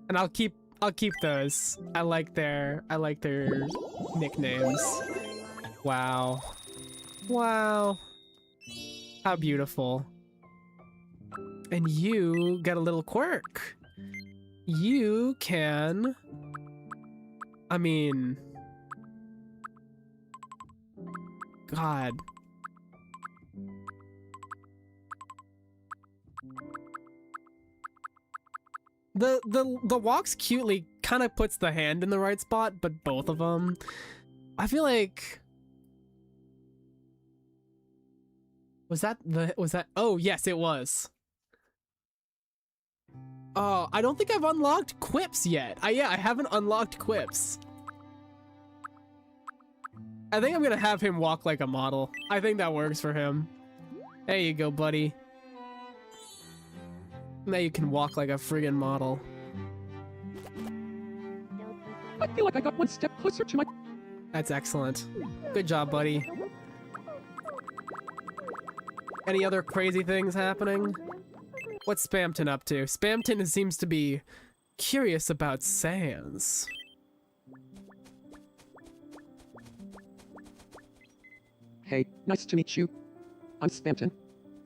[SPEAKER 1] And I'll keep those. I like their nicknames. Wow. Wow. How beautiful. And you get a little quirk. You can... I mean... God. The walks cutely kind of puts the hand in the right spot, but both of them, I feel like... Was that... Oh, yes, it was. Oh, I don't think I've unlocked quips yet. Yeah, I haven't unlocked quips. I think I'm gonna have him walk like a model. I think that works for him. There you go, buddy. Now you can walk like a friggin' model.
[SPEAKER 2] I feel like I got one step closer to my...
[SPEAKER 1] That's excellent. Good job, buddy. Any other crazy things happening? What's Spamton up to? Spamton seems to be curious about Sans.
[SPEAKER 2] Hey, nice to meet you. I'm Spamton.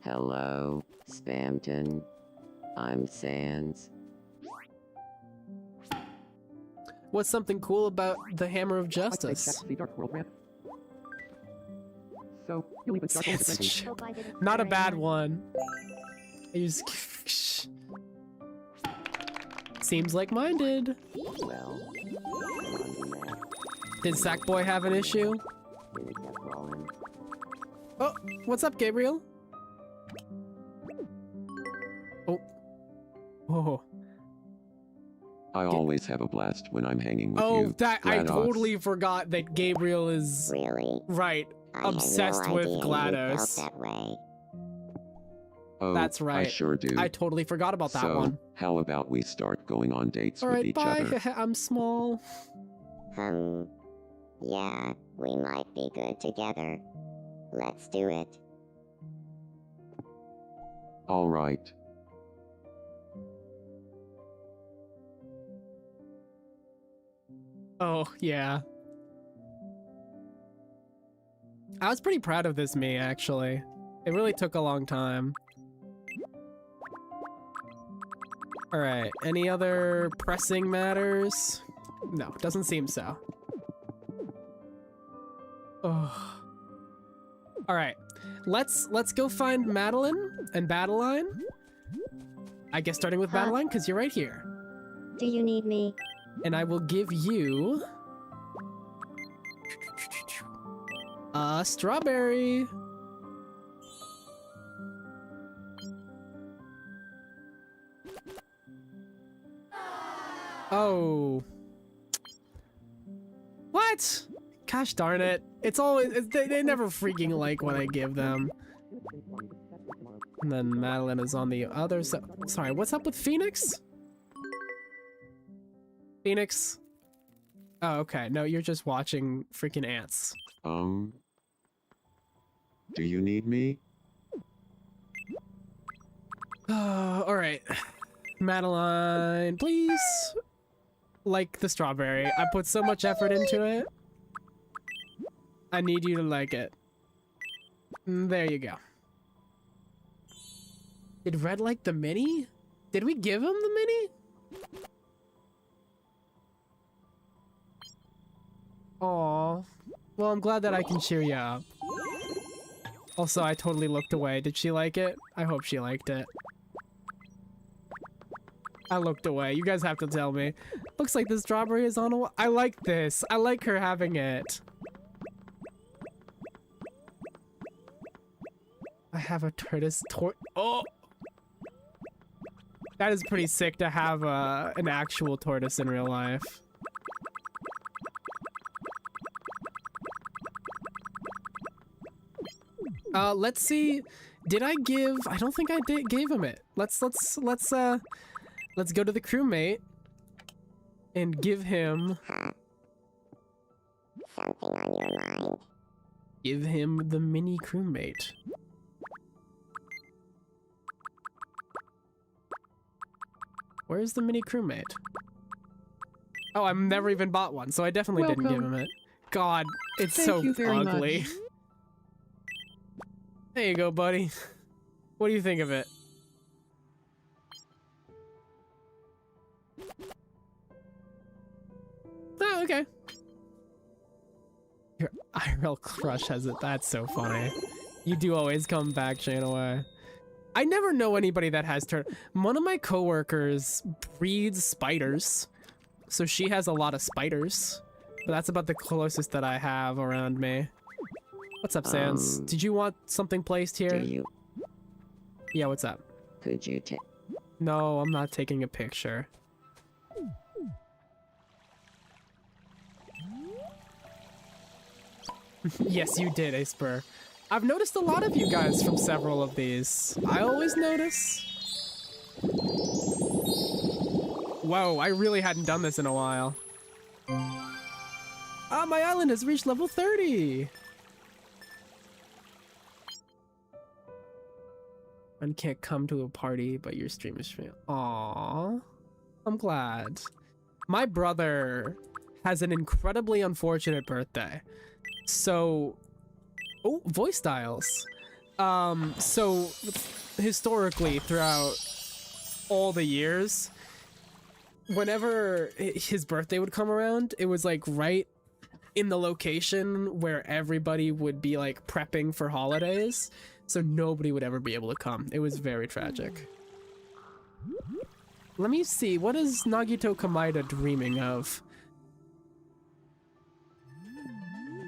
[SPEAKER 5] Hello, Spamton. I'm Sans.
[SPEAKER 1] What's something cool about the Hammer of
[SPEAKER 2] I played
[SPEAKER 1] Justice?
[SPEAKER 2] Jack the Dark World Ramp. So, you'll even start
[SPEAKER 1] Sans
[SPEAKER 2] with
[SPEAKER 1] joke. Not a bad one. I just... Seems like mine did.
[SPEAKER 5] Well, on the map,
[SPEAKER 1] Did Sackboy have an issue?
[SPEAKER 5] gonna get rolling.
[SPEAKER 1] Oh, what's up, Gabriel? Oh. Oh.
[SPEAKER 6] I always have a blast when I'm hanging with
[SPEAKER 1] Oh,
[SPEAKER 6] you.
[SPEAKER 1] that I
[SPEAKER 6] GLaDOS.
[SPEAKER 1] totally forgot that Gabriel is
[SPEAKER 5] Really?
[SPEAKER 1] right.
[SPEAKER 5] I
[SPEAKER 1] Obsessed
[SPEAKER 5] had no
[SPEAKER 1] with
[SPEAKER 5] idea you
[SPEAKER 1] GLaDOS.
[SPEAKER 5] felt that way.
[SPEAKER 6] Oh,
[SPEAKER 1] That's
[SPEAKER 6] I
[SPEAKER 1] right.
[SPEAKER 6] sure do.
[SPEAKER 1] I totally forgot about that
[SPEAKER 6] so,
[SPEAKER 1] one.
[SPEAKER 6] how about we start going on dates
[SPEAKER 1] All
[SPEAKER 6] with
[SPEAKER 1] right,
[SPEAKER 6] each
[SPEAKER 1] bye.
[SPEAKER 6] other?
[SPEAKER 1] I'm small.
[SPEAKER 5] Yeah, we might be good together. Let's do it.
[SPEAKER 6] All right.
[SPEAKER 1] Oh, yeah. I was pretty proud of this me, actually. It really took a long time. Alright, any other pressing matters? No, doesn't seem so. Oh. Alright, let's go find Madeline and Badeline. I guess starting with
[SPEAKER 3] Huh?
[SPEAKER 1] Badeline, because you're right here.
[SPEAKER 3] Do you need me?
[SPEAKER 1] And I will give you a strawberry. Oh. What? Gosh darn it. It's always, they never freaking like what I give them. And then Madeline is on the other side. Sorry, what's up with Phoenix? Phoenix? Oh, okay. No, you're just watching freaking ants.
[SPEAKER 6] Do you need me?
[SPEAKER 1] All right. Madeline, please. Like the strawberry. I put so much effort into it. I need you to like it. There you go. Did Red like the mini? Did we give him the mini? Aw. Well, I'm glad that I can cheer you up. Also, I totally looked away. Did she like it? I hope she liked it. I looked away. You guys have to tell me. Looks like the strawberry is on a... I like this. I like her having it. I have a tortoise Oh! That is pretty sick to have an actual tortoise in real life. Let's see. Did I give... I don't think I gave him it. Let's go to the crewmate and give him...
[SPEAKER 5] Something on your mind?
[SPEAKER 1] Give him the mini crewmate. Where's the mini crewmate? Oh, I've never even bought one, so I definitely didn't give him it. God, it's
[SPEAKER 2] Thank
[SPEAKER 1] so
[SPEAKER 2] you very
[SPEAKER 1] ugly.
[SPEAKER 2] much.
[SPEAKER 1] There you go, buddy. What do you think of it? Oh, okay. Your IRL crush has it. That's so funny. You do always come back, Shanaway. I never know anybody that has one of my coworkers breeds spiders, so she has a lot of spiders. But that's about the closest that I have around me. What's up, Sans? Did you want something placed here?
[SPEAKER 2] Do you?
[SPEAKER 1] Yeah, what's up?
[SPEAKER 2] Could you take?
[SPEAKER 1] No, I'm not taking a picture. Yes, you did, Aspur. I've noticed a lot of you guys from several of these. I always notice. Whoa, I really hadn't done this in a while. Ah, my island has reached level 30! I can't come to a party, but your stream is free. Aww. I'm glad. My brother has an incredibly unfortunate birthday. So... Oh, voice styles. So historically, throughout all the years, whenever his birthday would come around, it was like right in the location where everybody would be like prepping for holidays, so nobody would ever be able to come. It was very tragic. Let me see, what is Nagito Kamaida dreaming of?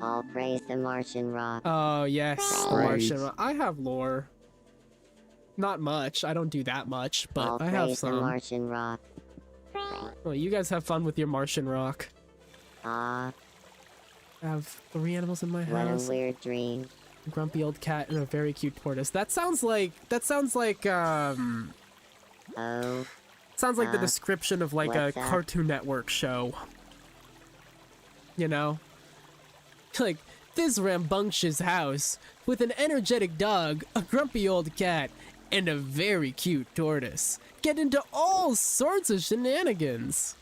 [SPEAKER 5] All praise the Martian rock.
[SPEAKER 1] Oh, yes, the
[SPEAKER 6] Praise.
[SPEAKER 1] Martian. I have lore. Not much. I don't do that much, but
[SPEAKER 5] All
[SPEAKER 1] I have
[SPEAKER 5] praise the
[SPEAKER 1] some.
[SPEAKER 5] Martian rock.
[SPEAKER 1] Well, you guys have fun with your Martian rock.
[SPEAKER 5] Ah,
[SPEAKER 1] I have 3 animals in my
[SPEAKER 5] what a
[SPEAKER 1] house.
[SPEAKER 5] weird dream.
[SPEAKER 1] A grumpy old cat and a very cute tortoise. That sounds like
[SPEAKER 5] Oh,
[SPEAKER 1] sounds like the description of like a
[SPEAKER 5] what's that?
[SPEAKER 1] Cartoon Network show. You know? Like, this rambunctious house with an energetic dog, a grumpy old cat, and a very cute tortoise get into all sorts of shenanigans.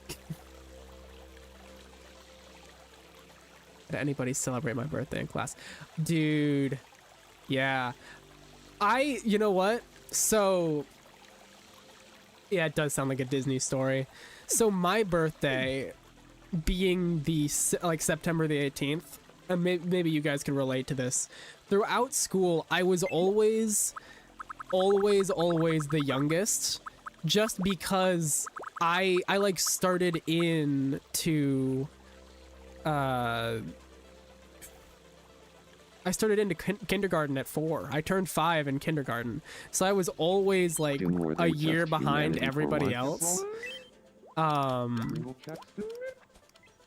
[SPEAKER 1] Did anybody celebrate my birthday in class? Dude, yeah. You know what? So, yeah, it does sound like a Disney story. So my birthday being like September the 18th, and maybe you guys can relate to this. Throughout school, I was always the youngest, just because I like started into kindergarten at 4. I turned 5 in kindergarten, so I was always like
[SPEAKER 6] Do more
[SPEAKER 1] a
[SPEAKER 6] than
[SPEAKER 1] year
[SPEAKER 6] just
[SPEAKER 1] behind
[SPEAKER 6] humanity for
[SPEAKER 1] everybody
[SPEAKER 6] once.
[SPEAKER 1] else.
[SPEAKER 4] Little cat still in it?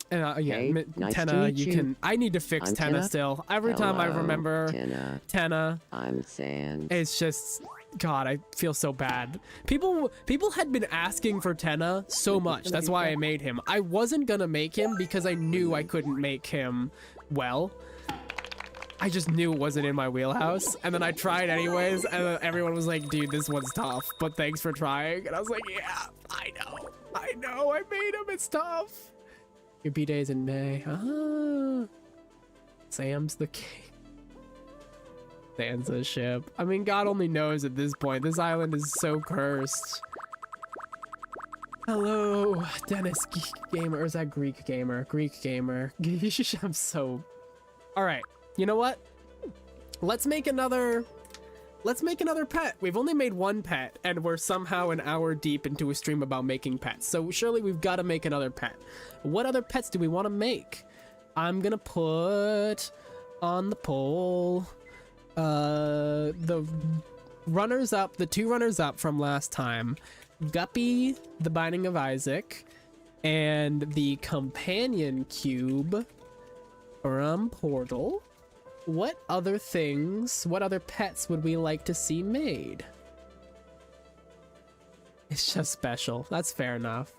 [SPEAKER 1] Yeah,
[SPEAKER 2] Hey, nice to
[SPEAKER 1] Tenna,
[SPEAKER 2] meet
[SPEAKER 1] you
[SPEAKER 2] you.
[SPEAKER 1] can. I need to fix
[SPEAKER 2] I'm
[SPEAKER 1] Tenna
[SPEAKER 2] Tenna.
[SPEAKER 1] still. Every time I
[SPEAKER 2] Hello,
[SPEAKER 1] remember
[SPEAKER 2] Tenna.
[SPEAKER 1] Tenna,
[SPEAKER 2] I'm Sans.
[SPEAKER 1] it's just God, I feel so bad. People had been asking for Tenna so much. That's why I made him. I wasn't gonna make him because I knew I couldn't make him well. I just knew it wasn't in my wheelhouse. And then I tried anyways, and then everyone was like, dude, this one's tough, but thanks for trying. And I was like, yeah, I know, I made him, it's tough. Your B-Day's in May. Sam's the king. Sansa ship. I mean, God only knows at this point. This island is so cursed. Hello, Dennis Gamer. Or is that Greek Gamer? Greek Gamer. I'm so... Alright, you know what? Let's make another pet. We've only made one pet, and we're somehow an hour deep into a stream about making pets. So surely we've got to make another pet. What other pets do we want to make? I'm gonna put on the poll... the runners-up, the two runners-up from last time, Guppy, the Binding of Isaac, and the companion cube from Portal. What other pets would we like to see made? It's just special. That's fair enough.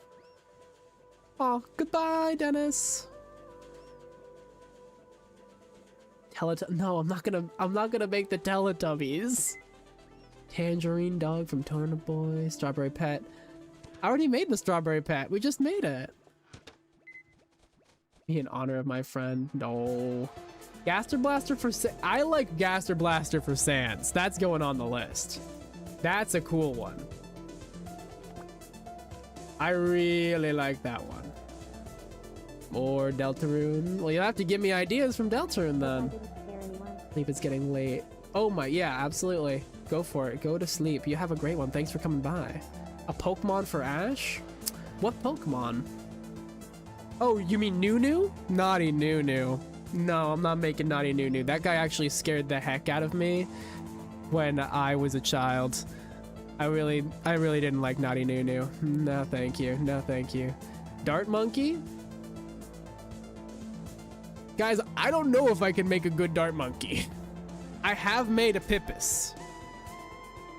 [SPEAKER 1] Oh, goodbye, Dennis. No, I'm not gonna make the Teletubbies. Tangerine dog from Turner Boy, strawberry pet. I already made the strawberry pet. We just made it. Be in honor of my friend. No. Gaster Blaster for I like Gaster Blaster for Sans. That's going on the list. That's a cool one. I really like that one. More Deltarune. Well, you'll have to give me ideas from Deltarune then. Sleep, it's getting late. Oh my, yeah, absolutely. Go for it. Go to sleep. You have a great one. Thanks for coming by. A Pokemon for Ash? What Pokemon? Oh, you mean Nunu? Naughty Nunu. No, I'm not making Naughty Nunu. That guy actually scared the heck out of me when I was a child. I really didn't like Naughty Nunu. No, thank you. No, thank you. Dart Monkey? Guys, I don't know if I can make a good Dart Monkey. I have made a Pippus.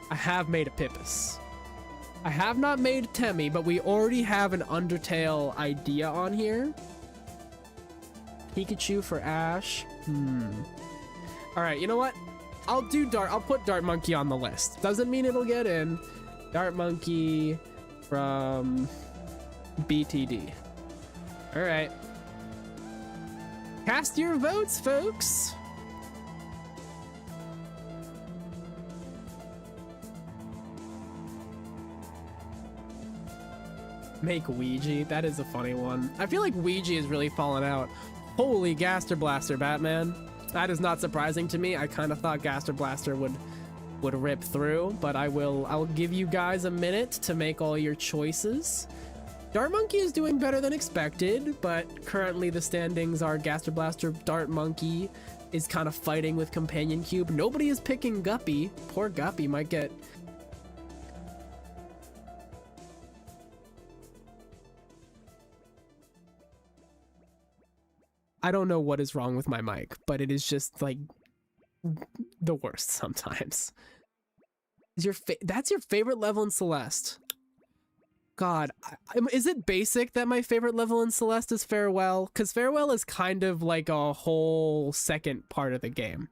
[SPEAKER 1] I have not made Temmie, but we already have an Undertale idea on here. Pikachu for Ash. Alright, you know what? I'll put Dart Monkey on the list. Doesn't mean it'll get in. Dart Monkey from BTD. Alright. Cast your votes, folks. Make Ouija. That is a funny one. I feel like Ouija is really fallen out. Holy Gaster Blaster, Batman. That is not surprising to me. I kind of thought Gaster Blaster would rip through, but I'll give you guys a minute to make all your choices. Dart Monkey is doing better than expected, but currently the standings are Gaster Blaster, Dart Monkey is kind of fighting with Companion Cube. Nobody is picking Guppy. Poor Guppy might get... I don't know what is wrong with my mic, but it is just like the worst sometimes. That's your favorite level in Celeste? God, is it basic that my favorite level in Celeste is Farewell? Because Farewell is kind of like a whole second part of the game,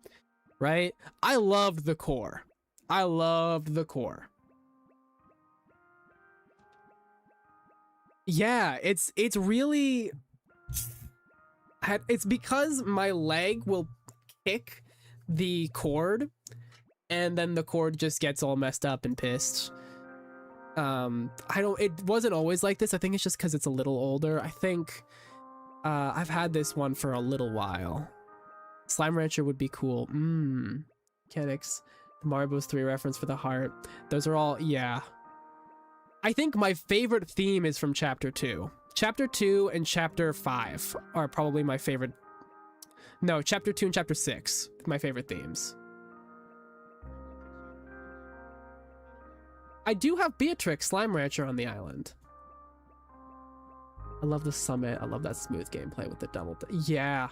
[SPEAKER 1] right? I loved the core. Yeah, it's really... It's because my leg will kick the cord, and then the cord just gets all messed up and pissed. It wasn't always like this. I think it's just because it's a little older. I think I've had this one for a little while. Slime Rancher would be cool. Mechanics. The Mario Bros. 3 reference for the heart. Those are all, yeah. I think my favorite theme is from Chapter 2. Chapter 2 and Chapter 5 are probably my favorite. No, Chapter 2 and Chapter 6, my favorite themes. I do have Beatrix Slime Rancher on the island. I love the summit. I love that smooth gameplay with the double. Yeah.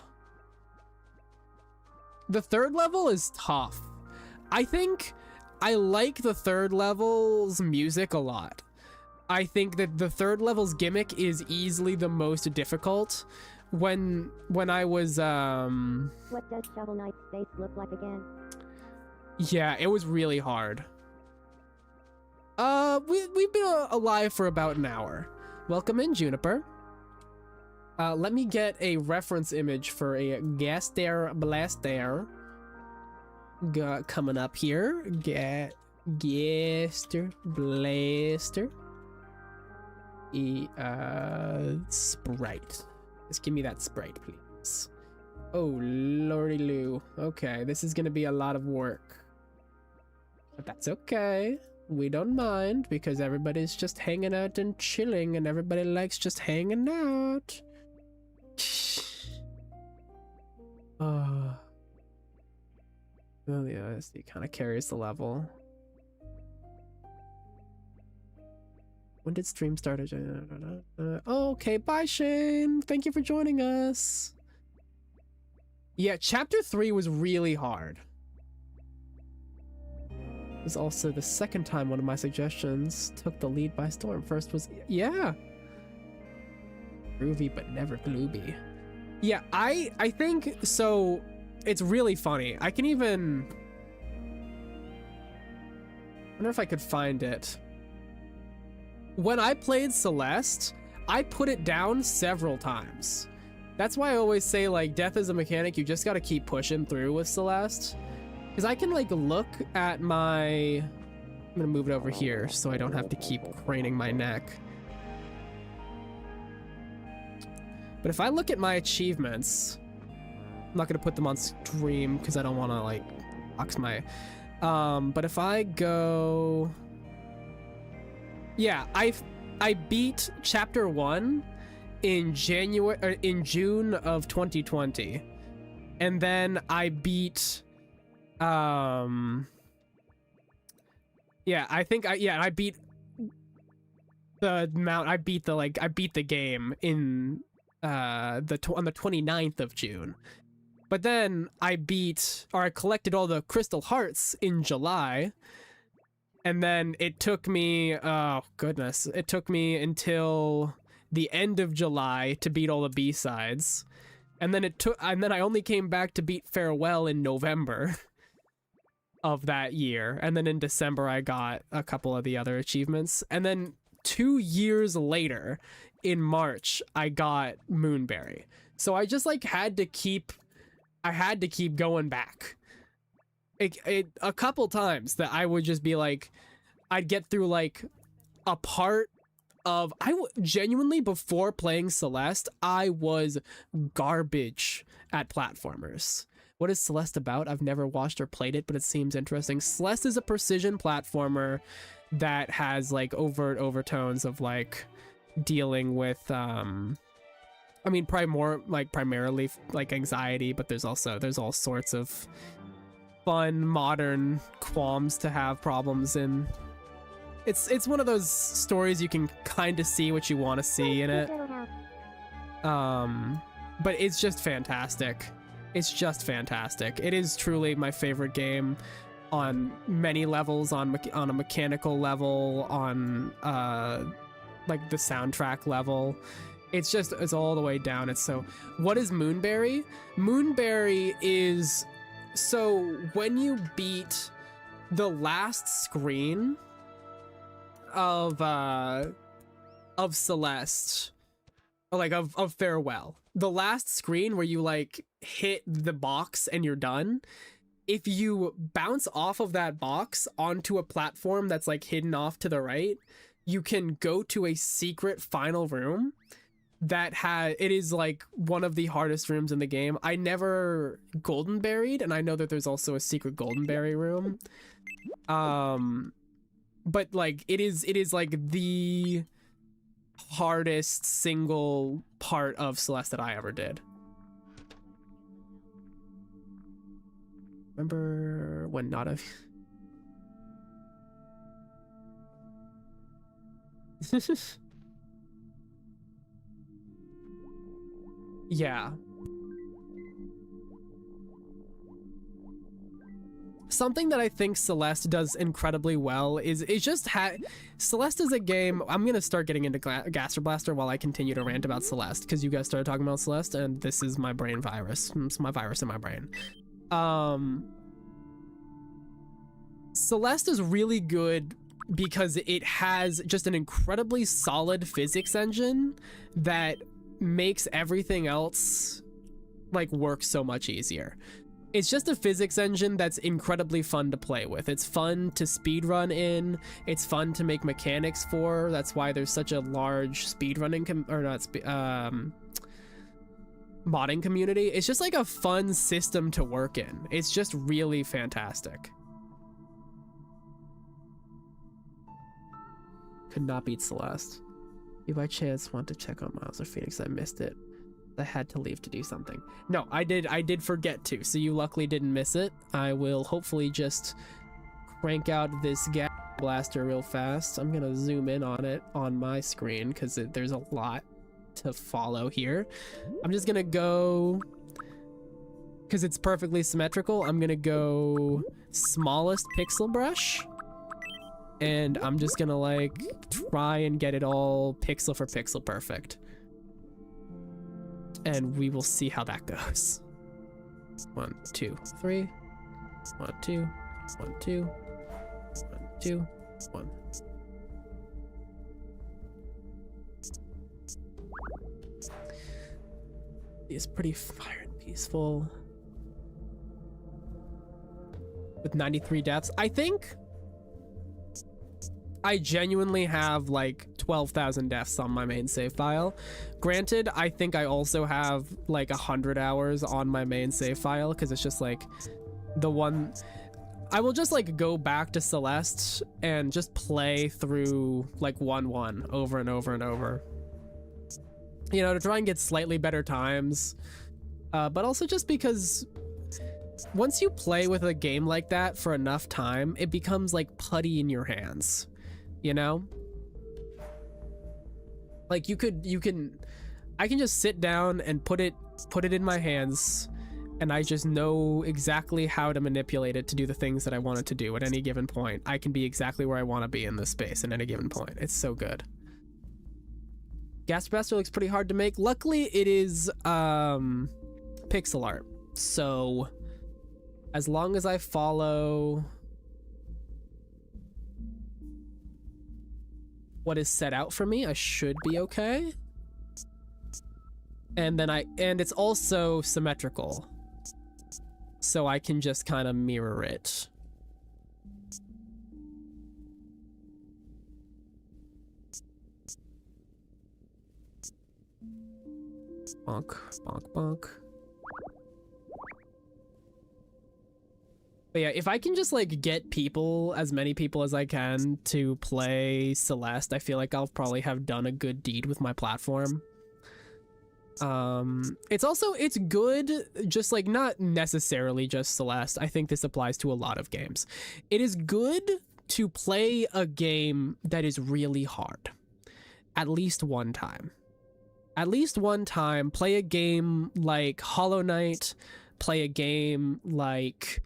[SPEAKER 1] The third level is tough. I think I like the third level's music a lot. I think that the third level's gimmick is easily the most difficult. When I was
[SPEAKER 3] What does Shovel Knight's face look like again?
[SPEAKER 1] yeah, it was really hard. We've been alive for about an hour. Welcome in, Juniper. Let me get a reference image for a Gaster Blaster. Coming up here. Gaster Blaster. Sprite. Just give me that sprite, please. Oh, lordy loo. Okay, this is gonna be a lot of work. But that's okay. We don't mind because everybody's just hanging out and chilling and everybody likes just hanging out. Oh, the OSD kind of carries the level. When did stream start? Oh, okay, bye Shane. Thank you for joining us. Yeah, chapter 3 was really hard. It was also the second time one of my suggestions took the lead by storm. First was, yeah. Groovy but never glooby. Yeah, I think, so it's really funny. I can even, I wonder if I could find it. When I played Celeste, I put it down several times. That's why I always say, like, death is a mechanic, you just gotta keep pushing through with Celeste. Because I can, like, look at my... I'm gonna move it over here so I don't have to keep craning my neck. But if I look at my achievements... I'm not gonna put them on stream because I don't want to, like, box my... but if I go... Yeah, I beat Chapter 1 in June of 2020. And then I beat... yeah, I think I beat the amount, I beat the game in on the 29th of June. But then I collected all the crystal hearts in July, and then it took me, oh goodness, it took me until the end of July to beat all the B-sides. And then I only came back to beat Farewell in November of that year. And then in December, I got a couple of the other achievements. And then 2 years later, in March, I got Moonberry. So I just like had to keep going back. A couple times that I would just be like, I'd get through like a part of, genuinely, before playing Celeste, I was garbage at platformers. What is Celeste about? I've never watched or played it, but it seems interesting. Celeste is a precision platformer that has like overt overtones of like dealing with I mean, primarily like anxiety, but there's all sorts of fun modern qualms to have problems in. It's one of those stories you can kind of see what you want to see in it. But it's just fantastic. It's just fantastic. It is truly my favorite game on many levels, on a mechanical level, on like the soundtrack level. It's all the way down. It's so, what is Moonberry? Moonberry is, so when you beat the last screen of Celeste, like of Farewell, the last screen where you like hit the box and you're done, if you bounce off of that box onto a platform that's like hidden off to the right, you can go to a secret final room that it is like one of the hardest rooms in the game. I never golden berried, and I know that there's also a secret golden berry room. But like it is like the hardest single part of Celeste that I ever did. Remember when not a yeah. something that I think Celeste does incredibly well is just Celeste is a game. I'm gonna start getting into Gaster Blaster while I continue to rant about Celeste, because you guys started talking about Celeste, and this is my brain virus. It's my virus in my brain. Celeste is really good because it has just an incredibly solid physics engine that makes everything else like work so much easier. It's just a physics engine that's incredibly fun to play with. It's fun to speedrun in. It's fun to make mechanics for. That's why there's such a large speedrunning modding community. It's just like a fun system to work in. It's just really fantastic. Could not beat Celeste. You by chance want to check on Miles or Phoenix? I missed it. I had to leave to do something. No, I did forget to, so you luckily didn't miss it. I will hopefully just crank out this gas blaster real fast. I'm gonna zoom in on it on my screen because there's a lot to follow here. I'm just gonna go, because it's perfectly symmetrical, I'm gonna go smallest pixel brush, and I'm just gonna like try and get it all pixel for pixel perfect. And we will see how that goes. 1, 2, 3. 1, 2. 1, 2. 1, 2. 1. It's pretty fire and peaceful. With 93 deaths. I think I genuinely have like 12,000 deaths on my main save file. Granted, I think I also have like 100 hours on my main save file because it's just like the one. I will just like go back to Celeste and just play through like 1-1 over and over and over. You know, to try and get slightly better times. But also just because once you play with a game like that for enough time, it becomes like putty in your hands. You know, like I can just sit down and put it in my hands, and I just know exactly how to manipulate it to do the things that I want it to do at any given point. I can be exactly where I want to be in this space at any given point. It's so good. Gas Blaster looks pretty hard to make. Luckily, it is pixel art, so as long as I follow what is set out for me, I should be okay. And it's also symmetrical, so I can just kind of mirror it. Bonk, bonk, bonk. But yeah, if I can just like get as many people as I can to play Celeste, I feel like I'll probably have done a good deed with my platform. It's good, just like not necessarily just Celeste. I think this applies to a lot of games. It is good to play a game that is really hard. At least one time. At least one time, play a game like Hollow Knight, play a game like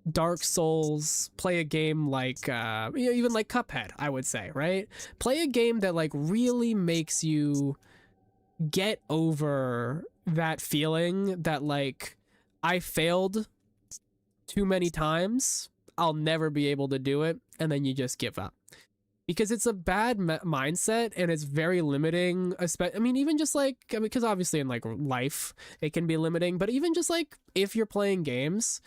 [SPEAKER 1] Dark Souls, play a game like even like Cuphead, I would say, right? Play a game that like really makes you get over that feeling that like I failed too many times, I'll never be able to do it, and then you just give up. Because it's a bad mindset and it's very limiting. I mean, even just like, because obviously in like life, it can be limiting, but even just like if you're playing games,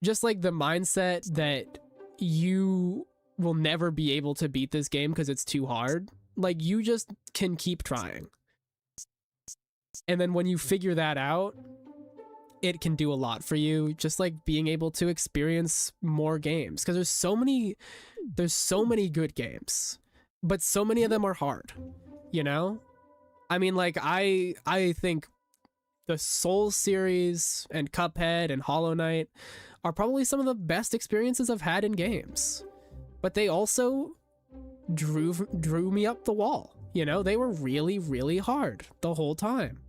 [SPEAKER 1] just like the mindset that you will never be able to beat this game because it's too hard, like you just can keep trying. And then when you figure that out, it can do a lot for you, just like being able to experience more games, because there's so many good games, but so many of them are hard, you know? I mean, like I think the Souls series and Cuphead and Hollow Knight are probably some of the best experiences I've had in games, but they also drew me up the wall, you know? They were really, really hard the whole time,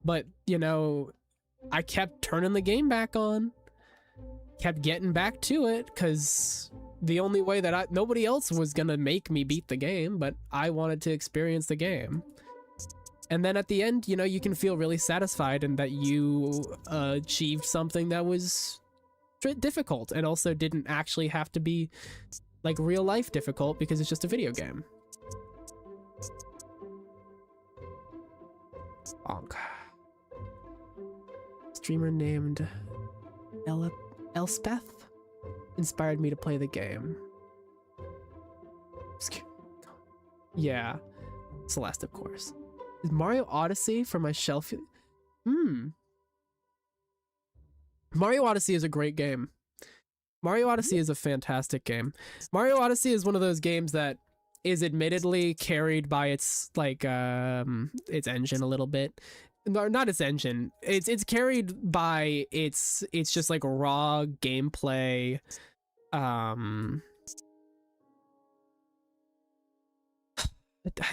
[SPEAKER 1] but you know, I kept turning the game back on, kept getting back to it because the only way that nobody else was gonna make me beat the game, but I wanted to experience the game. And then at the end, you know, you can feel really satisfied in that you achieved something that was difficult and also didn't actually have to be like real life difficult because it's just a video game. Bonk. Streamer named Elspeth inspired me to play the game. Yeah, Celeste, of course. Is Mario Odyssey for my shelf? Mario Odyssey is a great game. Mario Odyssey is a fantastic game. Mario Odyssey is one of those games that is admittedly carried by its like its engine a little bit. No, not its engine. It's carried by its just like raw gameplay.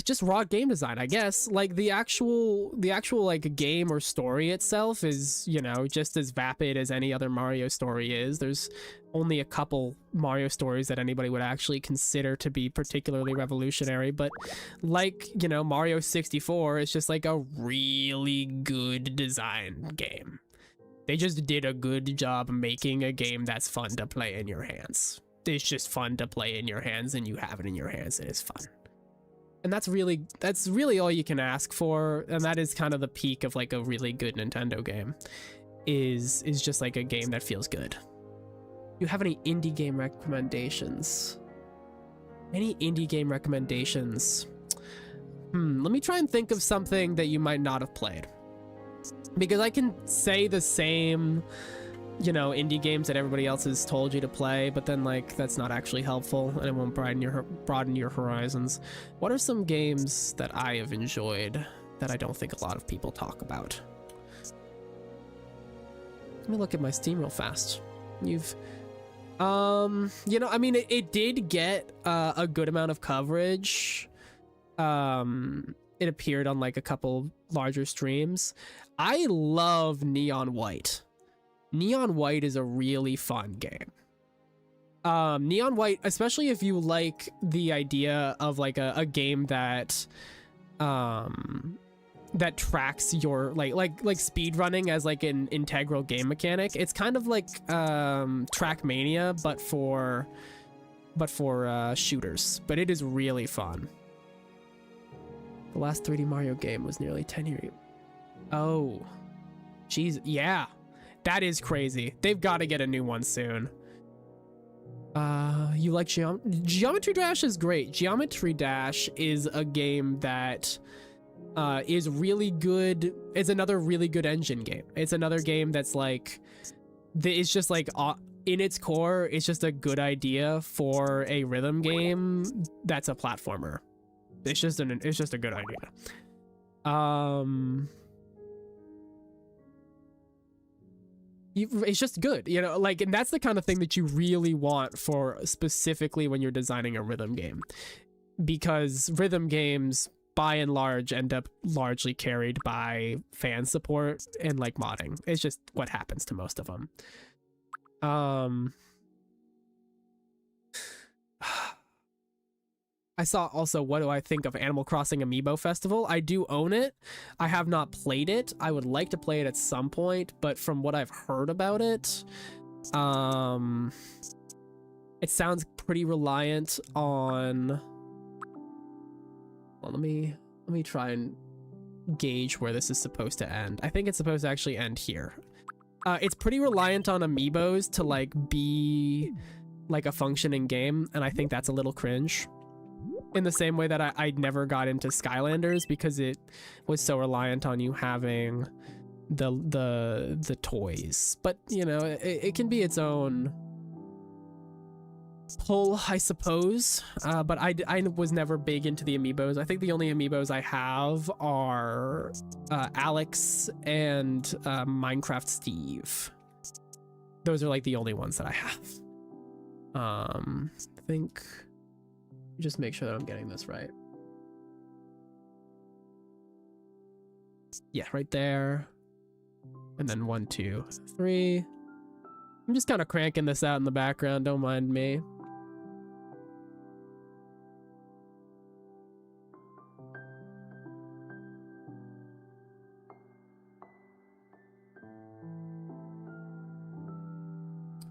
[SPEAKER 1] Just raw game design, I guess. Like the actual like game or story itself is, you know, just as vapid as any other Mario story is. There's only a couple Mario stories that anybody would actually consider to be particularly revolutionary, but like, you know, Mario 64 is just like a really good design game. They just did a good job making a game that's fun to play in your hands. It's just fun to play in your hands, and you have it in your hands, and it's fun. And that's really all you can ask for, and that is kind of the peak of like a really good Nintendo game, is just like a game that feels good. Do you have any indie game recommendations? Any indie game recommendations? Let me try and think of something that you might not have played, because I can say the same, you know, indie games that everybody else has told you to play, but then like that's not actually helpful and it won't broaden your horizons. What are some games that I have enjoyed that I don't think a lot of people talk about? Let me look at my Steam real fast. You've you know, I mean, it did get a good amount of coverage. It appeared on like a couple larger streams. I love Neon White. Neon White is a really fun game. Neon White, especially if you like the idea of like a game that that tracks your like speed running as like an integral game mechanic. It's kind of like Trackmania, but for shooters. But it is really fun. The last 3D Mario game was nearly 10 years. Oh, jeez, yeah. That is crazy. They've got to get a new one soon. You like Geometry Dash is great. Geometry Dash is a game that is really good. It's another really good engine game. It's another game that's like, it's just like in its core, it's just a good idea for a rhythm game that's a platformer. It's just a good idea. It's just good, you know, like, and that's the kind of thing that you really want for specifically when you're designing a rhythm game, because rhythm games by and large end up largely carried by fan support and like modding. It's just what happens to most of them. I saw also, what do I think of Animal Crossing Amiibo Festival? I do own it. I have not played it. I would like to play it at some point, but from what I've heard about it, it sounds pretty reliant on... Well, let me try and gauge where this is supposed to end. I think it's supposed to actually end here. It's pretty reliant on Amiibos to like be like a functioning game, and I think that's a little cringe. In the same way that I never got into Skylanders because it was so reliant on you having the toys. But you know, it can be its own pull, I suppose. But I was never big into the Amiibos. I think the only Amiibos I have are Alex and Minecraft Steve. Those are like the only ones that I have. I think. Just make sure that I'm getting this right. Yeah, right there. And then 1, 2, 3. I'm just kind of cranking this out in the background, don't mind me.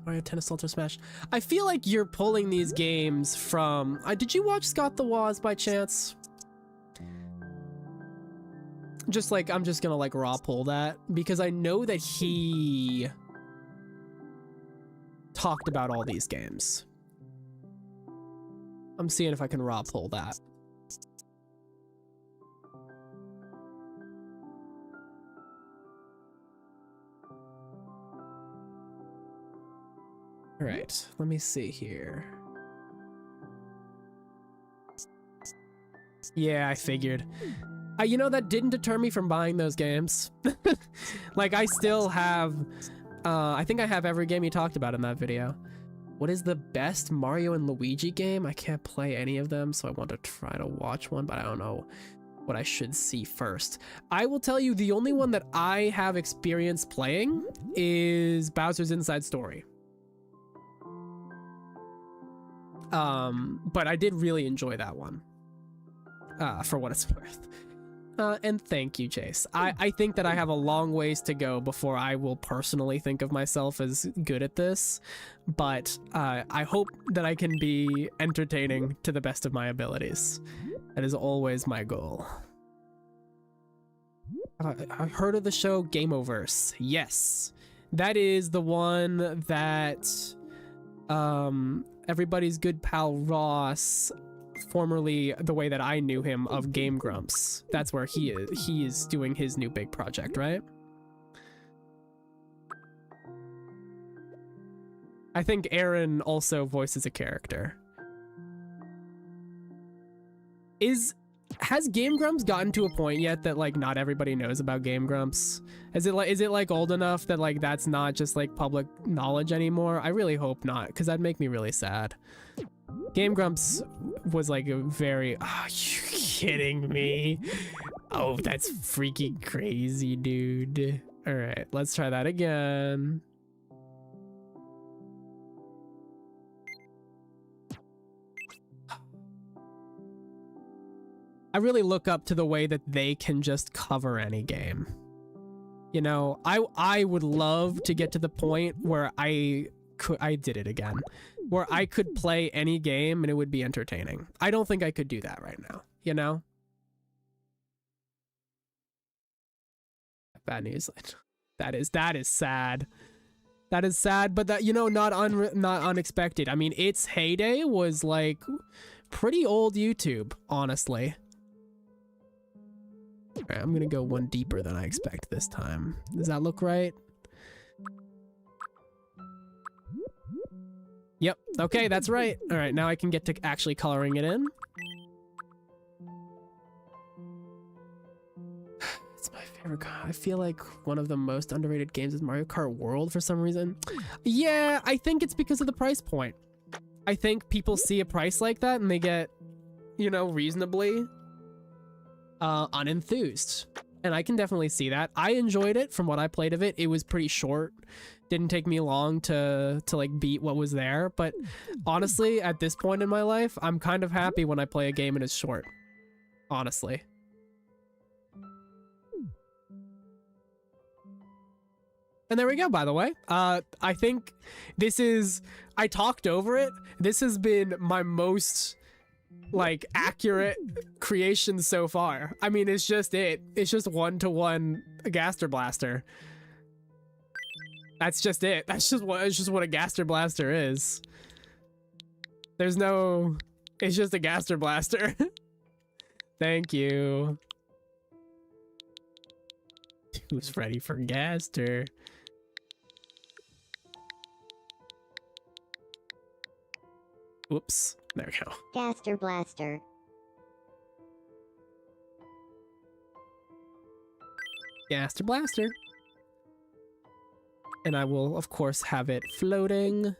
[SPEAKER 1] Mario Tennis Ultra Smash. I feel like you're pulling these games from... did you watch Scott the Woz by chance? Just like, I'm just gonna like raw pull that because I know that he talked about all these games. I'm seeing if I can raw pull that. All right, let me see here. Yeah, I figured. You know, that didn't deter me from buying those games. Like, I still have... I think I have every game you talked about in that video. What is the best Mario and Luigi game? I can't play any of them, so I want to try to watch one, but I don't know what I should see first. I will tell you, the only one that I have experience playing is Bowser's Inside Story. But I did really enjoy that one, for what it's worth. And thank you, Jace. I think that I have a long ways to go before I will personally think of myself as good at this, but I hope that I can be entertaining to the best of my abilities. That is always my goal. I've heard of the show Gameoverse. Yes, that is the one that everybody's good pal Ross, formerly the way that I knew him of Game Grumps. That's where he is. He is doing his new big project, right? I think Aaron also voices a character. Has Game Grumps gotten to a point yet that like not everybody knows about Game Grumps? Is it like old enough that like that's not just like public knowledge anymore? I really hope not, because that'd make me really sad. Game Grumps was like a very... Are you kidding me? Oh, that's freaking crazy, dude. All right, let's try that again. I really look up to the way that they can just cover any game. You know, I would love to get to the point where I did it again, where I could play any game and it would be entertaining. I don't think I could do that right now, you know? Bad news. That is sad. That is sad, but that, you know, not unexpected. I mean, its heyday was like pretty old YouTube, honestly. All right, I'm gonna go one deeper than I expect this time. Does that look right? Yep, okay, that's right. All right, now I can get to actually coloring it in. It's my favorite. I feel like one of the most underrated games is Mario Kart World for some reason. Yeah, I think it's because of the price point. I think people see a price like that and they get, you know, reasonably unenthused. And I can definitely see that. I enjoyed it from what I played of it. It was pretty short. Didn't take me long to like beat what was there. But honestly, at this point in my life, I'm kind of happy when I play a game and it's short. Honestly. And there we go, by the way. I think this is... I talked over it. This has been my most... like accurate creation so far. I mean, it's just one-to-one Gaster Blaster. That's just it. It's just what a Gaster Blaster is. There's no... It's just a Gaster Blaster. Thank you. Who's ready for Gaster? Whoops. There we go.
[SPEAKER 5] Gaster Blaster.
[SPEAKER 1] Gaster Blaster. And I will, of course, have it floating.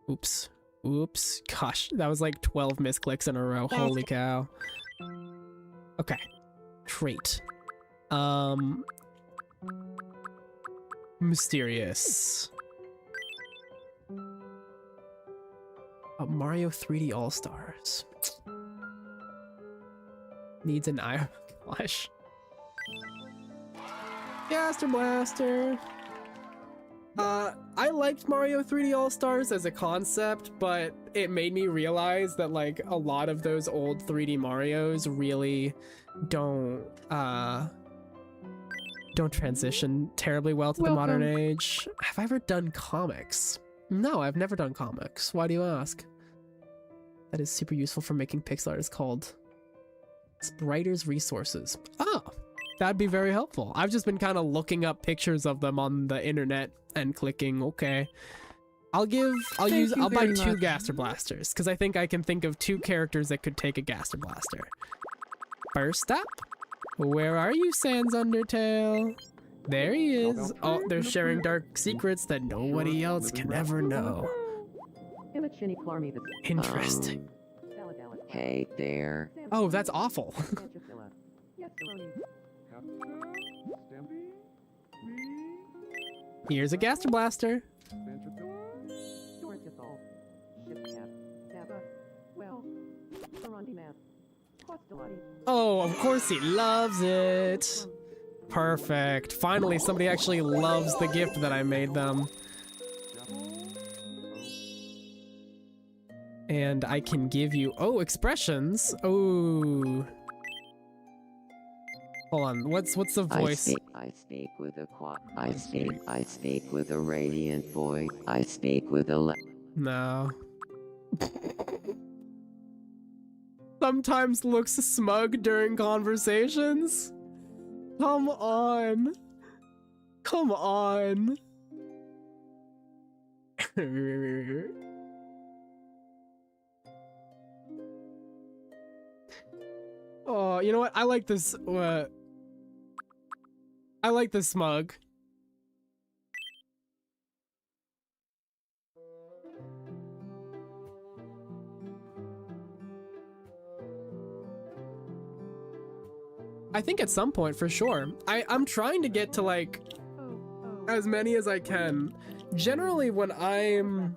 [SPEAKER 1] Oops. Oops. Gosh, that was like 12 misclicks in a row. Holy cow. Okay. Trait. Mysterious. Mario 3D All Stars. Needs an eye. Gosh. Gaster Blaster. I liked Mario 3D All Stars as a concept, but it made me realize that like a lot of those old 3D Marios really don't transition terribly well to the modern age. Have I ever done comics? No, I've never done comics. Why do you ask? That is super useful for making pixel art. It's called Writer's Resources. Oh, that'd be very helpful. I've just been kind of looking up pictures of them on the internet and clicking, okay. I'll buy two Gaster Blasters, because I think I can think of two characters that could take a Gaster Blaster. First up, where are you, Sans Undertale? There he is. Oh, they're sharing dark secrets that nobody else can ever know. Interesting.
[SPEAKER 2] Hey there.
[SPEAKER 1] Oh, that's awful. Here's a Gaster Blaster. Oh, of course he loves it. Perfect. Finally, somebody actually loves the gift that I made them. And I can give you... Oh, expressions. Oh. Hold on. What's the voice?
[SPEAKER 2] I speak with a I speak with a radiant boy. I speak with a
[SPEAKER 1] No. Sometimes looks smug during conversations. Come on. Come on. Oh, you know what? I like this. I like the smug. I think at some point, for sure. I'm trying to get to, like, as many as I can. Generally, when I'm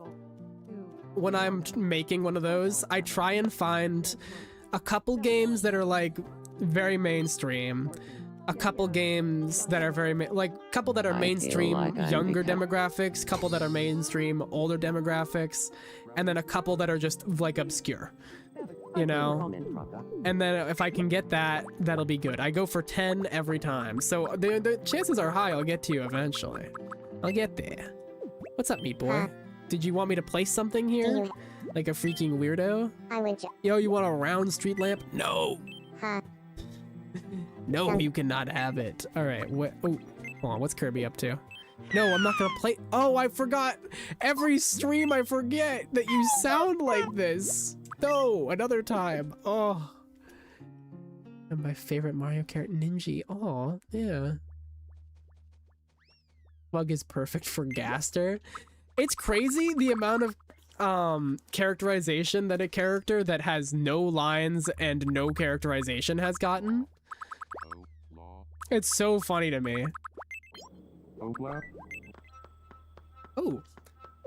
[SPEAKER 1] making one of those, I try and find a couple games that are, like, very mainstream. A couple games that are couple that are mainstream younger demographics, couple that are mainstream older demographics, and then a couple that are just, like, obscure. You know? And then if I can get that, that'll be good. I go for 10 every time. So the chances are high I'll get to you eventually. I'll get there. What's up, meat boy? Did you want me to place something here? Like a freaking weirdo? Yo, you want a round street lamp? No! No, you cannot have it. Alright, what? Oh, hold on, what's Kirby up to? No, I'm not gonna play. Oh, I forgot! Every stream I forget that you sound like this! No, another time. Oh. And my favorite Mario Kart Ninja. Oh, yeah. Bug is perfect for Gaster. It's crazy the amount of characterization that a character that has no lines and no characterization has gotten. It's so funny to me. Oh,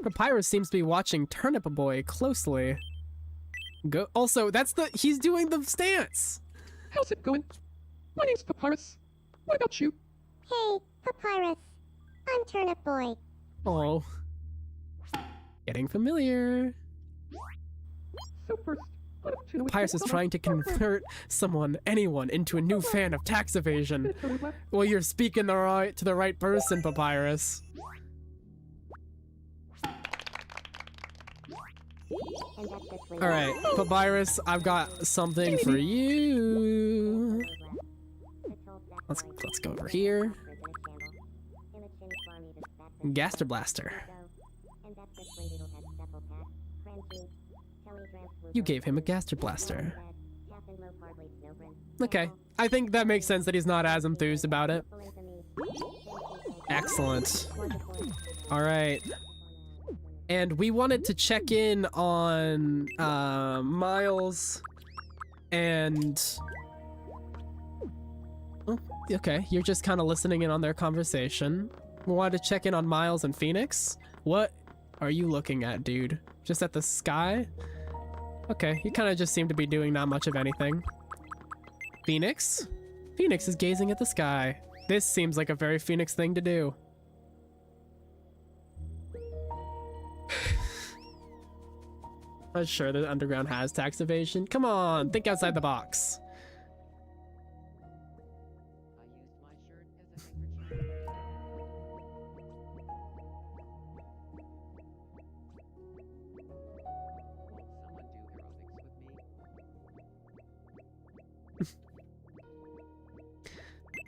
[SPEAKER 1] Papyrus seems to be watching Turnip Boy closely. Go. Also, he's doing the stance.
[SPEAKER 7] How's it going? My name's Papyrus. What about you?
[SPEAKER 5] Hey, Papyrus. I'm Turnip Boy.
[SPEAKER 1] Oh. Getting familiar.
[SPEAKER 7] So first,
[SPEAKER 1] Papyrus is trying to convert anyone, into a new fan of tax evasion. Well, you're speaking to the right person, Papyrus. Alright, Papyrus, I've got something for you. Let's go over here. Gaster Blaster. You gave him a Gaster Blaster. Okay, I think that makes sense that he's not as enthused about it. Excellent. Alright. And we wanted to check in on Miles and... Oh, okay, you're just kind of listening in on their conversation. We wanted to check in on Miles and Phoenix. What are you looking at, dude? Just at the sky? Okay, you kind of just seem to be doing not much of anything. Phoenix? Phoenix is gazing at the sky. This seems like a very Phoenix thing to do. I'm sure that Underground has tax evasion. Come on, think outside the box.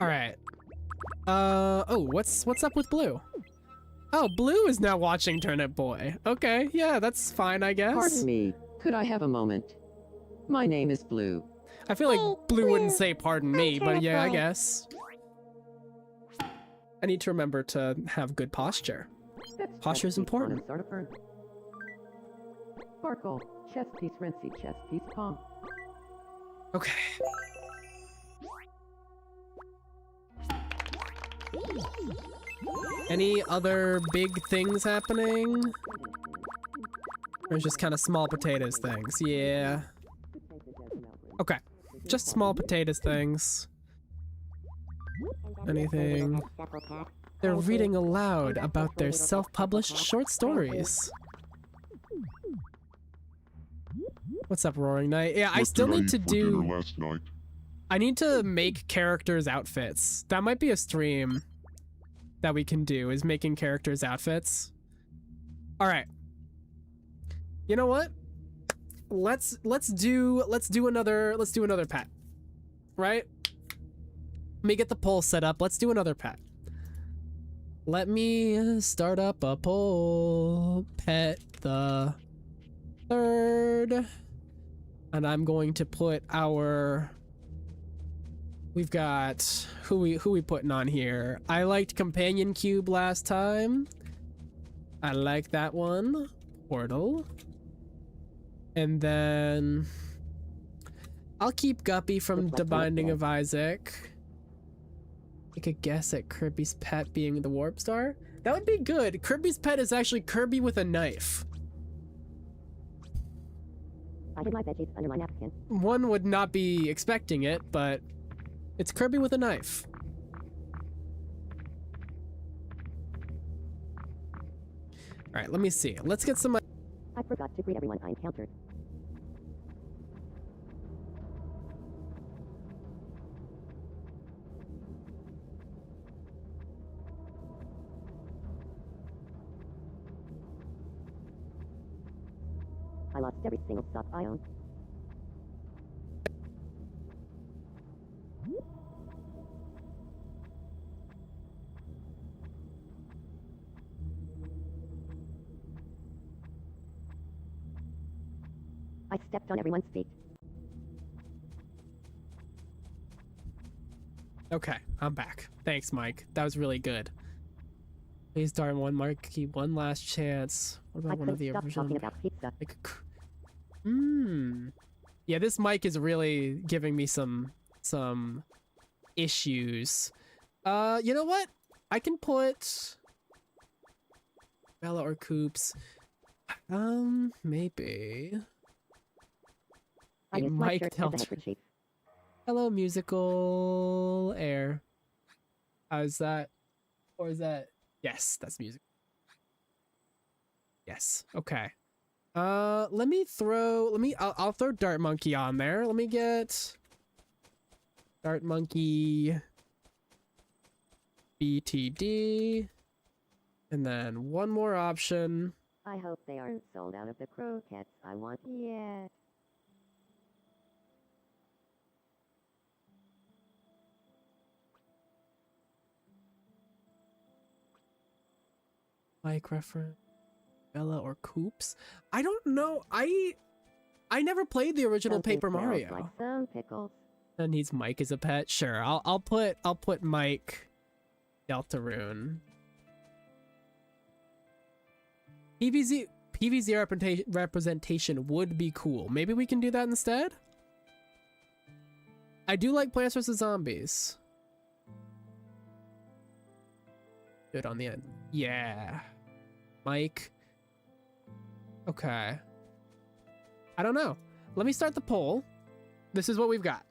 [SPEAKER 1] All right. Oh, what's up with Blue? Oh, Blue is now watching Turnip Boy. Okay, yeah, that's fine, I guess.
[SPEAKER 2] Pardon me, could I have a moment? My name is Blue.
[SPEAKER 1] I feel like Blue wouldn't say pardon me, but yeah, I guess. I need to remember to have good posture. Posture is important.
[SPEAKER 2] Sparkle, chest piece, Rincey, chest piece, palm.
[SPEAKER 1] Okay. Any other big things happening? Or just kind of small potatoes things? Yeah. Okay. Just small potatoes things. Anything? They're reading aloud about their self-published short stories. What's up, Roaring Knight? Yeah, I still need to do...
[SPEAKER 4] last night?
[SPEAKER 1] I need to make characters' outfits. That might be a stream that we can do, is making characters' outfits. All right. You know what? Let's do another pet. Right? Let me get the poll set up. Let's do another pet. Let me start up a poll. Pet the third. And I'm going to put our... We've got... Who we putting on here? I liked Companion Cube last time. I like that one. Portal. And then... I'll keep Guppy from The Binding of Isaac. Take a guess at Kirby's pet being the Warp Star? That would be good. Kirby's pet is actually Kirby with a knife.
[SPEAKER 5] I hid my veggies under my napkin.
[SPEAKER 1] One would not be expecting it, but it's Kirby with a knife. All right, let me see. Let's get some...
[SPEAKER 5] I forgot to greet everyone I encountered. I lost every single stuff I owned. I stepped on everyone's feet.
[SPEAKER 1] Okay, I'm back. Thanks, Mike. That was really good. Please, darn one, Marky, one last chance. What about one of the original?
[SPEAKER 5] Talking about pizza.
[SPEAKER 1] Yeah, this mic is really giving me some issues. You know what? I can put Bella or Coops. Maybe.
[SPEAKER 5] I
[SPEAKER 1] Hey,
[SPEAKER 5] used my
[SPEAKER 1] Mike
[SPEAKER 5] shirt as a
[SPEAKER 1] Delta.
[SPEAKER 5] handkerchief.
[SPEAKER 1] Hello, musical air. How's that? Or is that? Yes, that's music. Yes. Okay. I'll throw Dart Monkey on there. Let me get Dart Monkey BTD. And then one more option.
[SPEAKER 5] I hope they aren't sold out of the croquettes I want yet.
[SPEAKER 1] Like reference Bella or Coops? I don't know. I never played the original
[SPEAKER 5] Something
[SPEAKER 1] Paper
[SPEAKER 5] smells
[SPEAKER 1] Mario.
[SPEAKER 5] like some pickles.
[SPEAKER 1] And needs Mike as a pet. Sure, I'll put Mike Deltarune. PVZ representation would be cool. Maybe we can do that instead? I do like Plants vs. Zombies. Good on the end. Yeah. Mike Okay. I don't know. Let me start the poll. This is what we've got.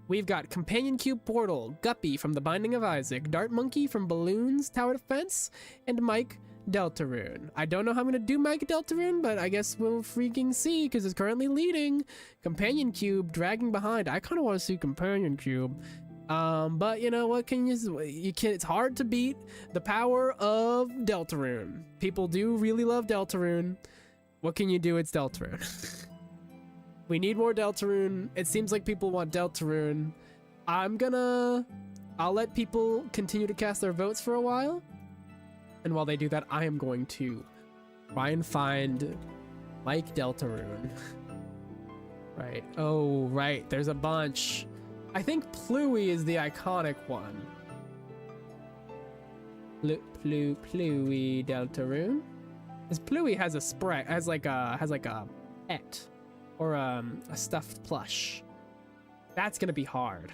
[SPEAKER 1] We've got Companion Cube Portal, Guppy from The Binding of Isaac, Dart Monkey from Balloons Tower Defense, and Mike Deltarune. I don't know how I'm going to do Mike Deltarune, but I guess we'll freaking see, because it's currently leading. Companion Cube dragging behind. I kind of want to see Companion Cube. But you know what, it's hard to beat the power of Deltarune. People do really love Deltarune. What can you do? It's Deltarune. We need more Deltarune. It seems like people want Deltarune. I'll let people continue to cast their votes for a while. And while they do that, I am going to try and find Mike Deltarune. Right. Oh, right. There's a bunch. I think Pluie is the iconic one. Pluie Deltarune. Because Pluie has a spray, has like a pet. Or a stuffed plush. That's gonna be hard.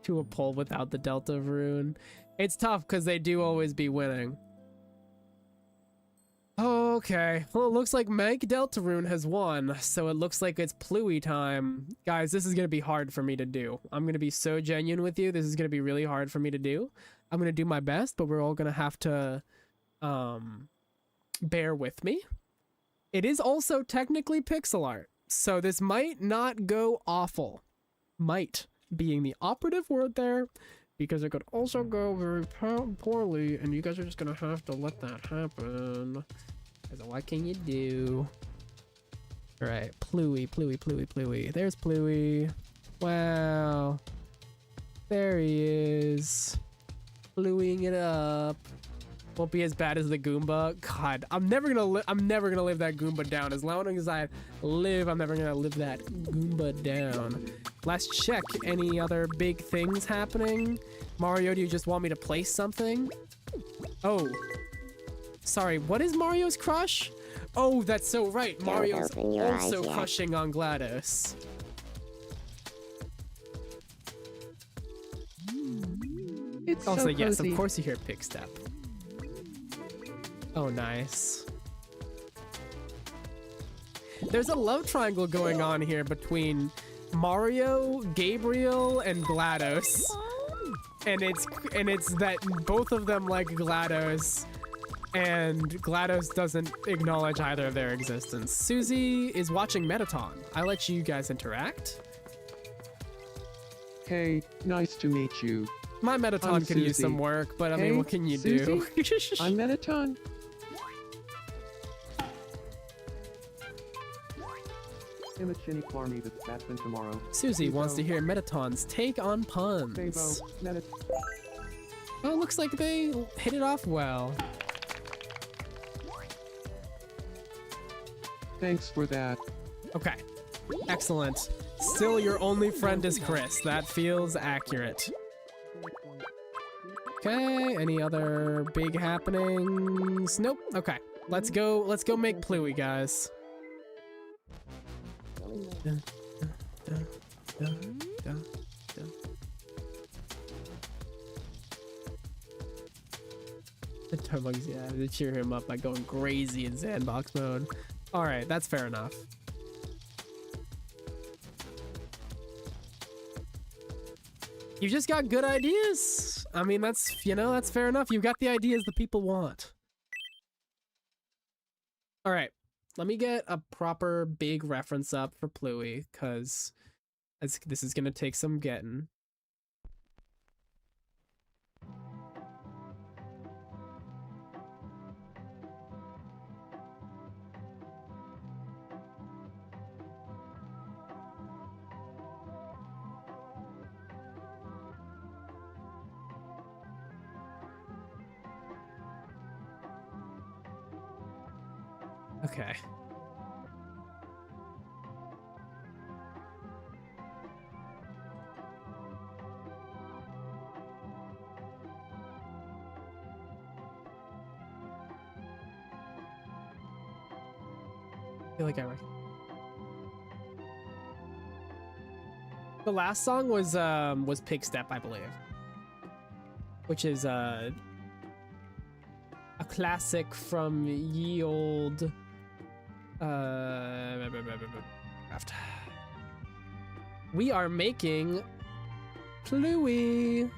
[SPEAKER 1] To a poll without the Deltarune. It's tough because they do always be winning. Okay, well it looks like Mike Deltarune has won, so it looks like it's Pluie time. Guys, this is gonna be hard for me to do. I'm gonna be so genuine with you. This is gonna be really hard for me to do. I'm gonna do my best, but we're all gonna have to bear with me. It is also technically pixel art, so this might not go awful. Might being the operative word there, because it could also go very poorly, and you guys are just gonna have to let that happen. So what can you do? All right, Pluie. There's Pluie. Wow. There he is. Pluieing it up. Won't be as bad as the Goomba. God, I'm never gonna live that Goomba down. As long as I live, I'm never gonna live that Goomba down. Let's check any other big things happening. Mario, do you just want me to place something? Oh, sorry. What is Mario's crush? Oh, that's so right. Mario's also crushing on GLaDOS.
[SPEAKER 2] It's
[SPEAKER 1] Also,
[SPEAKER 2] so
[SPEAKER 1] yes, of
[SPEAKER 2] cozy.
[SPEAKER 1] course you hear Pick Step. Oh, nice. There's a love triangle going on here between Mario, Gabriel, and GLaDOS. And it's that both of them like GLaDOS, and GLaDOS doesn't acknowledge either of their existence. Susie is watching Metaton. I let you guys interact.
[SPEAKER 2] Hey, nice to meet you.
[SPEAKER 1] My Metaton
[SPEAKER 2] I'm
[SPEAKER 1] could use
[SPEAKER 2] Susie.
[SPEAKER 1] some work, but I
[SPEAKER 2] Hey,
[SPEAKER 1] mean, what can you do?
[SPEAKER 2] I'm Metaton.
[SPEAKER 4] In a chinny clarmy that's batsman tomorrow.
[SPEAKER 1] Susie wants to hear Metaton's take on puns.
[SPEAKER 4] Savo, Metat.
[SPEAKER 1] Oh, looks like they hit it off well.
[SPEAKER 2] Thanks for that.
[SPEAKER 1] Okay, excellent. Still, your only friend is Chris. That feels accurate. Okay, any other big happenings? Nope. Okay, let's go make Pluie, guys. The Tomodachi, yeah, they cheer him up by going crazy in sandbox mode. All right, that's fair enough. You just got good ideas. I mean, that's fair enough. You've got the ideas the people want. All right, let me get a proper big reference up for Pluie, because this is gonna take some getting. Okay. I feel like I recognize. The last song was Pig Step, I believe, which is a classic from ye old craft. We are making Pluie.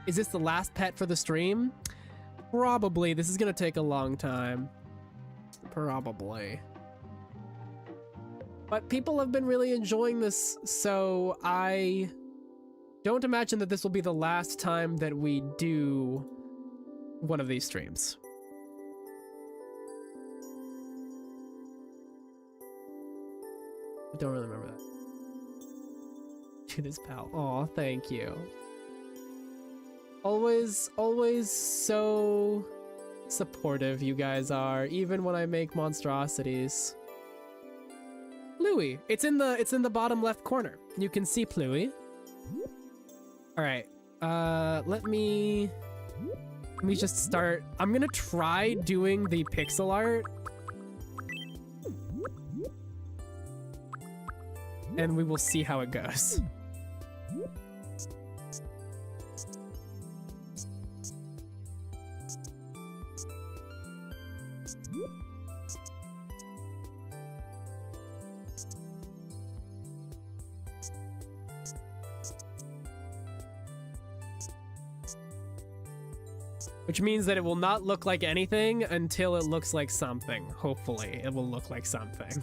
[SPEAKER 1] Is this the last pet for the stream? Probably. This is gonna take a long time. Probably. But people have been really enjoying this, so I don't imagine that this will be the last time that we do one of these streams. I don't really remember that. To this pal. Aw, thank you. Always so supportive you guys are, even when I make monstrosities. Pluie. It's in the bottom left corner. You can see Pluie. Alright. Let me just start. I'm gonna try doing the pixel art. And we will see how it goes. Which means that it will not look like anything until it looks like something. Hopefully, it will look like something.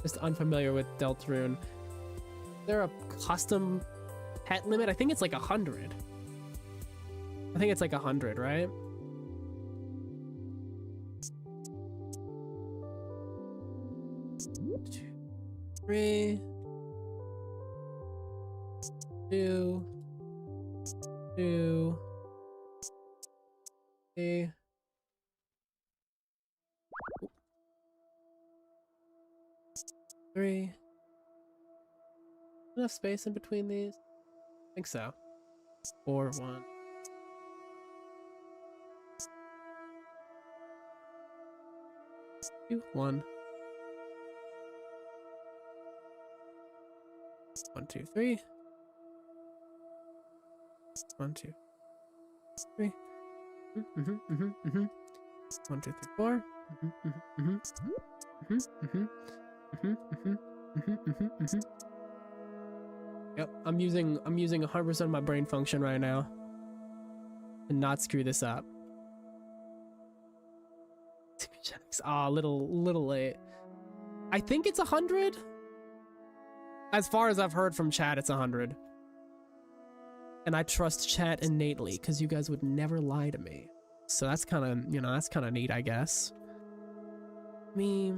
[SPEAKER 1] Just unfamiliar with Deltarune. Is there a custom pet limit? I think it's like 100. I think it's like 100, right? Three, two, three. Three. Enough space in between these? I think so. 4, 1. 2, 1. 1, 2, 3. 1, 2, 3. 1, 2, 3, 4. Yep, I'm using 100% of my brain function right now and not screw this up. Ah, little late. I think it's 100. As far as I've heard from chat, it's 100. And I trust chat innately because you guys would never lie to me. So that's kind of, you know, that's kind of neat, I guess. Let me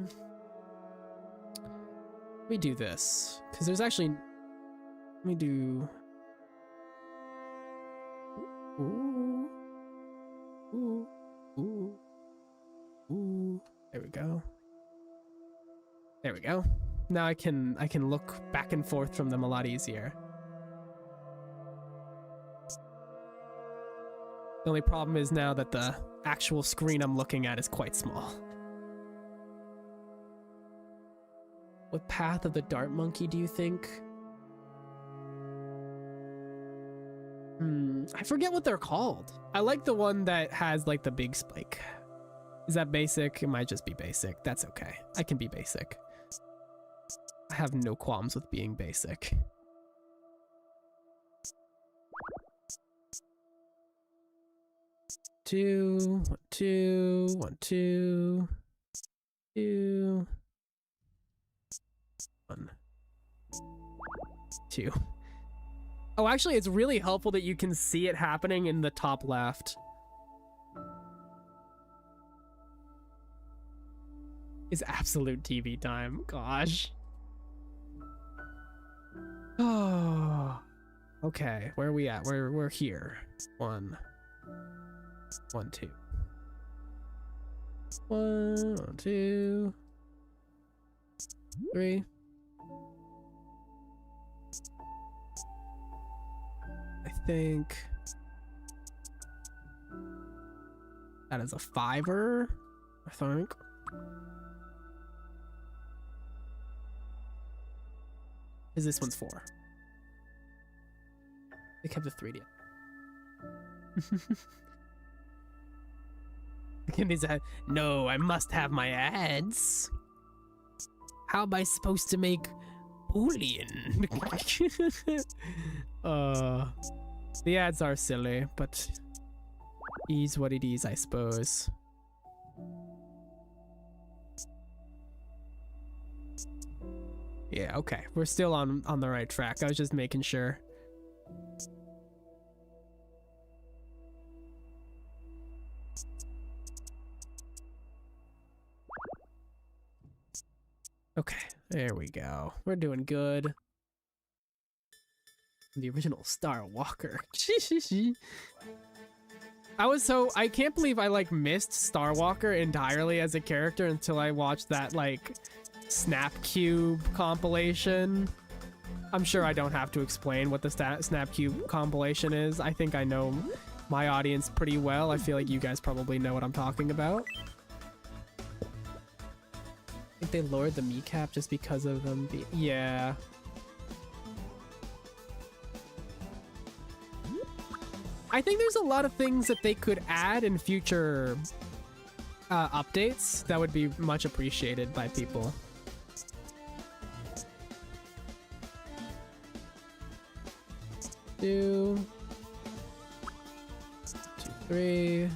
[SPEAKER 1] do this because there's actually. Let me do. Ooh. Ooh. Ooh. Ooh. There we go. There we go. Now I can look back and forth from them a lot easier. The only problem is now that the actual screen I'm looking at is quite small. What path of the dart monkey do you think? I forget what they're called. I like the one that has like the big spike. Is that basic? It might just be basic. That's okay. I can be basic. I have no qualms with being basic. Two, 1, 2, 1, 2, 2, 1, 2. Oh, actually, it's really helpful that you can see it happening in the top left. It's absolute TV time. Gosh. Oh. Okay, where are we at? We're here. 1, 1, 2. 1, 2, 3. I think That is a 5er, I think. Is this one's 4? They kept the 3D. Candy's ahead. No, I must have my ads. How am I supposed to make bullion? The ads are silly, but is what it is, I suppose. Yeah, okay. We're still on the right track. I was just making sure. Okay, there we go. We're doing good. The original Star Walker. I can't believe I like missed Star Walker entirely as a character until I watched that like Snap Cube compilation. I'm sure I don't have to explain what the Snap Cube compilation is. I think I know my audience pretty well. I feel like you guys probably know what I'm talking about. I think they lowered the kneecap just because of them. Yeah. I think there's a lot of things that they could add in future updates that would be much appreciated by people. Two, 3.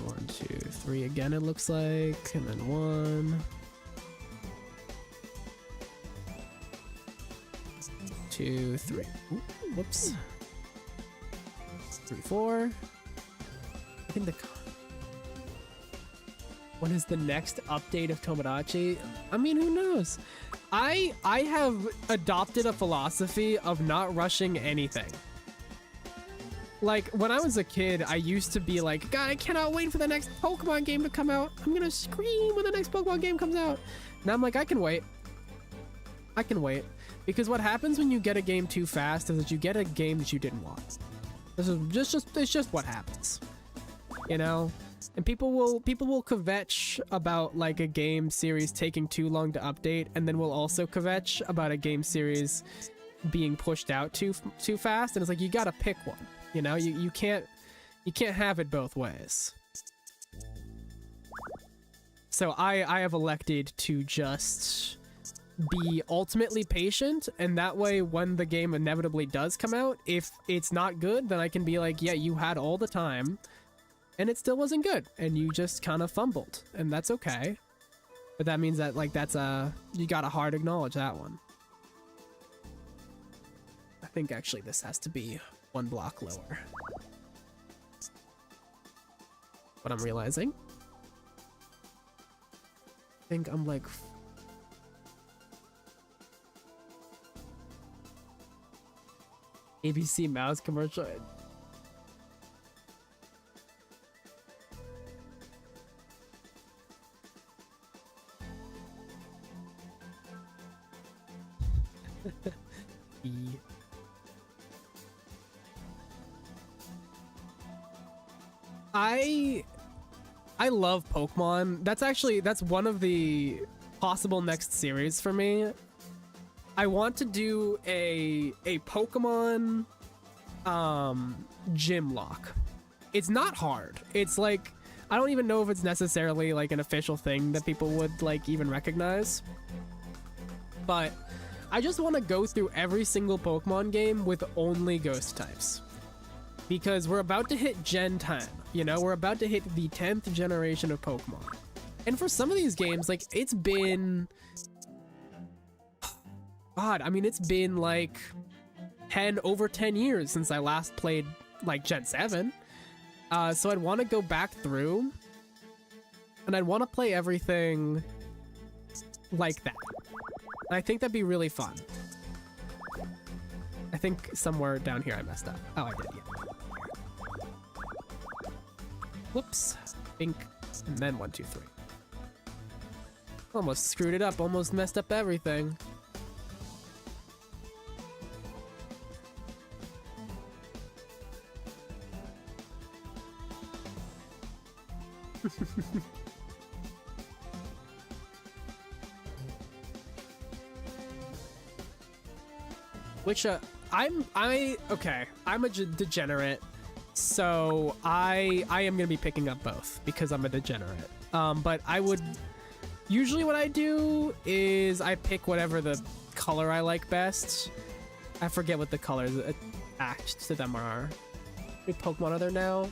[SPEAKER 1] 1, 2, 3 again, it looks like, and then 1, 2, 3. Ooh, whoops. 3, 4. I think when is the next update of Tomodachi? I mean, who knows? I have adopted a philosophy of not rushing anything. Like, when I was a kid, I used to be like, God, I cannot wait for the next Pokemon game to come out. I'm gonna scream when the next Pokemon game comes out. Now I'm like, I can wait. I can wait. Because what happens when you get a game too fast is that you get a game that you didn't want. This is it's just what happens. You know? And people will kvetch about like a game series taking too long to update, and then will also kvetch about a game series being pushed out too fast, and it's like you gotta pick one. You know, you can't have it both ways. So I have elected to just be ultimately patient, and that way when the game inevitably does come out, if it's not good, then I can be like, yeah, you had all the time and it still wasn't good and you just kind of fumbled, and that's okay. But that means that like you gotta hard acknowledge that one. I think actually this has to be 1 block lower. What I'm realizing. I think I'm like ABC mouse commercial. I love Pokemon. That's one of the possible next series for me. I want to do a Pokemon gym lock. It's not hard. It's like, I don't even know if it's necessarily like an official thing that people would like even recognize. But I just want to go through every single Pokemon game with only ghost types. Because we're about to hit Gen 10, you know? We're about to hit the 10th generation of Pokemon. And for some of these games, like, it's been... God, I mean, it's been like over 10 years since I last played, like, Gen 7. So I'd want to go back through, and I'd want to play everything like that. And I think that'd be really fun. I think somewhere down here I messed up. Oh, I did, yeah. Whoops. Bink. And then 1, 2, 3. Almost screwed it up. Almost messed up everything. Which I'm a degenerate, so I am gonna be picking up both because I'm a degenerate. But I would usually what I do is I pick whatever the color I like best. I forget what the colors attached to them are. How many Pokemon are there now?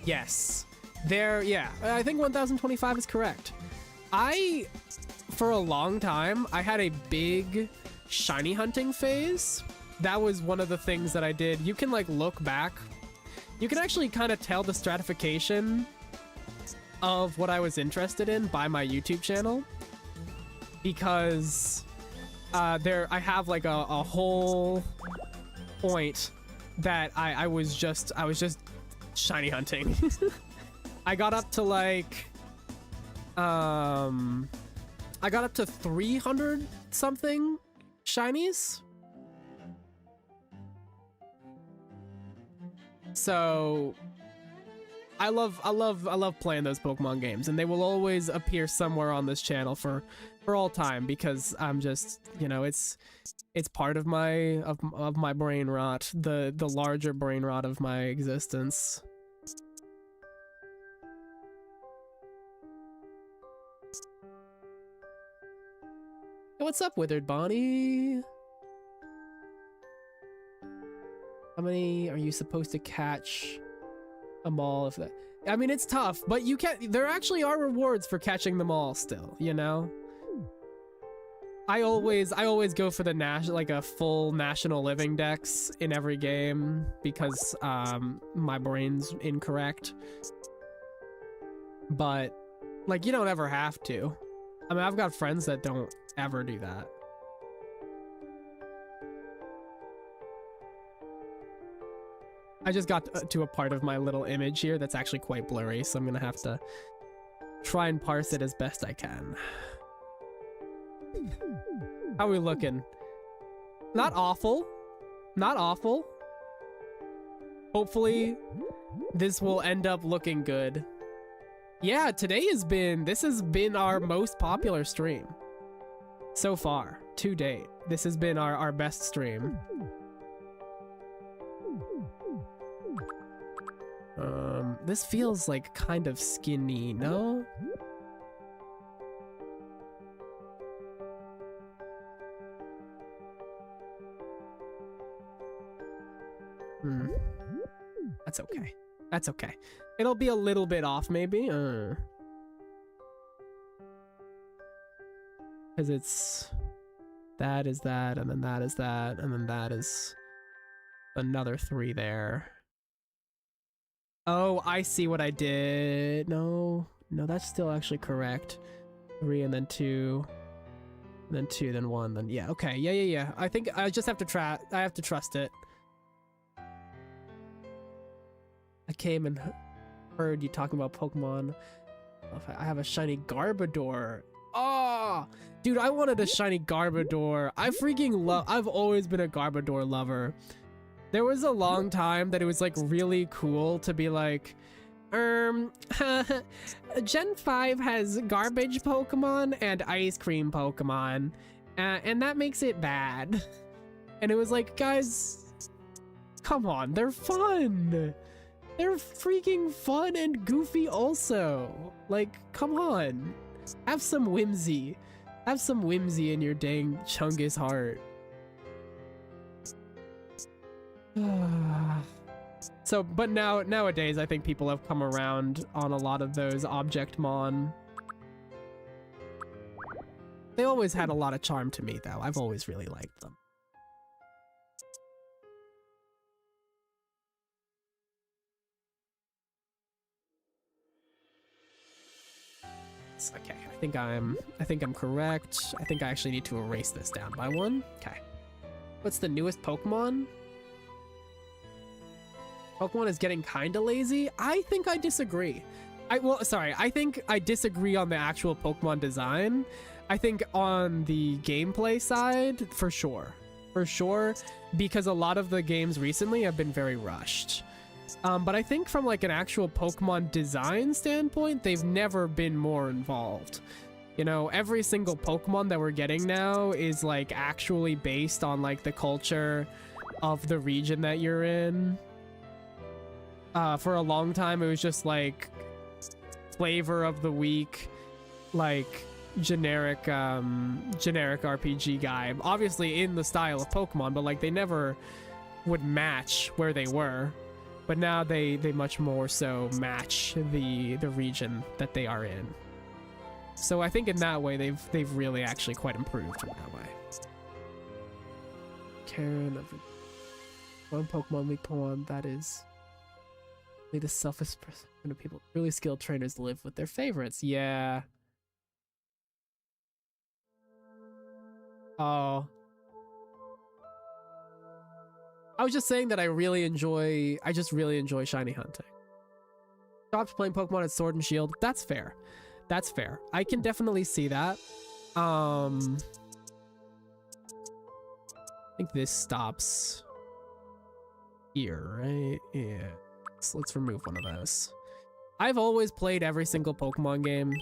[SPEAKER 1] Yes, yeah. I think 1025 is correct. For a long time, I had a big shiny hunting phase. That was one of the things that I did. You can like look back. You can actually kind of tell the stratification of what I was interested in by my YouTube channel, because I have like a whole point that I was just shiny hunting. I got up to like I got up to 300 something shinies. So I love playing those Pokemon games, and they will always appear somewhere on this channel for all time, because I'm just, you know, it's part of my brain rot, the larger brain rot of my existence. Hey, what's up, Withered Bonnie? How many are you supposed to catch them all? If that, I mean, it's tough, but you can't. There actually are rewards for catching them all still, you know? I always go for the like a full national living dex in every game, because my brain's incorrect. But like, you don't ever have to. I mean, I've got friends that don't ever do that. I just got to a part of my little image here that's actually quite blurry, so I'm gonna have to try and parse it as best I can. How are we looking? Not awful. Not awful. Hopefully, this will end up looking good. Yeah, this has been our most popular stream so far, to date. This has been our best stream. This feels like kind of skinny, no? That's okay. That's okay. It'll be a little bit off, maybe. Because it's... that is that, and then that is that, and then that is another 3 there. Oh, I see what I did. No, that's still actually correct. 3 and then 2. And then 2, then 1, then yeah, okay. Yeah. I think I just have to I have to trust it. I came and heard you talking about Pokemon. I have a shiny Garbodor. Oh, dude, I wanted a shiny Garbodor. I freaking I've always been a Garbodor lover. There was a long time that it was like really cool to be like, Gen 5 has garbage Pokemon and ice cream Pokemon, and that makes it bad. And it was like, guys, come on, they're fun. They're freaking fun and goofy also. Like, come on. Have some whimsy. Have some whimsy in your dang Chungus heart. So, but nowadays, I think people have come around on a lot of those Objectmon. They always had a lot of charm to me, though. I've always really liked them. Okay, I think I'm correct. I think I actually need to erase this down by 1. Okay. What's the newest Pokemon? Pokemon is getting kinda lazy? I think I disagree. I think I disagree on the actual Pokemon design. I think on the gameplay side, for sure. For sure, because a lot of the games recently have been very rushed. But I think from like an actual Pokemon design standpoint, they've never been more involved. You know, every single Pokemon that we're getting now is like actually based on like the culture of the region that you're in. For a long time, it was just like flavor of the week, like generic RPG guy. Obviously in the style of Pokemon, but like they never would match where they were. But now they much more so match the region that they are in. So I think in that way they've really actually quite improved in that way. Karen of one Pokemon League Pokemon that is the selfish percent of people. Really skilled trainers live with their favorites. Yeah. Oh. I was just saying that I just really enjoy shiny hunting. Stopped playing Pokemon at Sword and Shield. That's fair. That's fair. I can definitely see that. I think this stops here, right? Yeah. So let's remove one of those. I've always played every single Pokemon game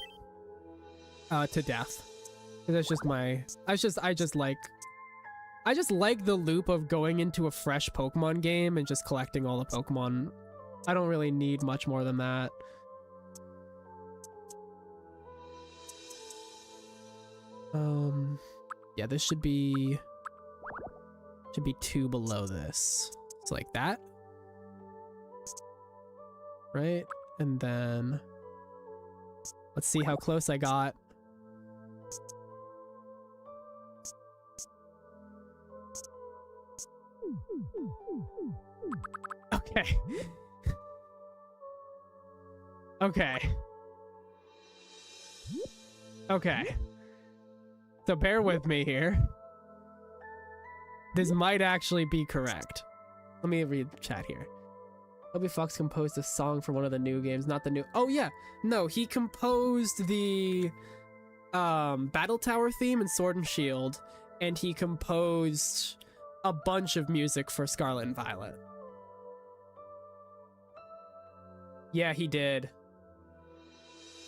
[SPEAKER 1] to death. That's just my... I just like the loop of going into a fresh Pokemon game and just collecting all the Pokemon. I don't really need much more than that. Yeah, this should be 2 below this. It's like that. Right? And then let's see how close I got. Okay. Okay. Okay. So bear with me here. This might actually be correct. Let me read the chat here. Toby Fox composed a song for one of the new games, not the new... Oh yeah! No, he composed the Battle Tower theme in Sword and Shield, and he composed a bunch of music for Scarlet and Violet. Yeah, he did.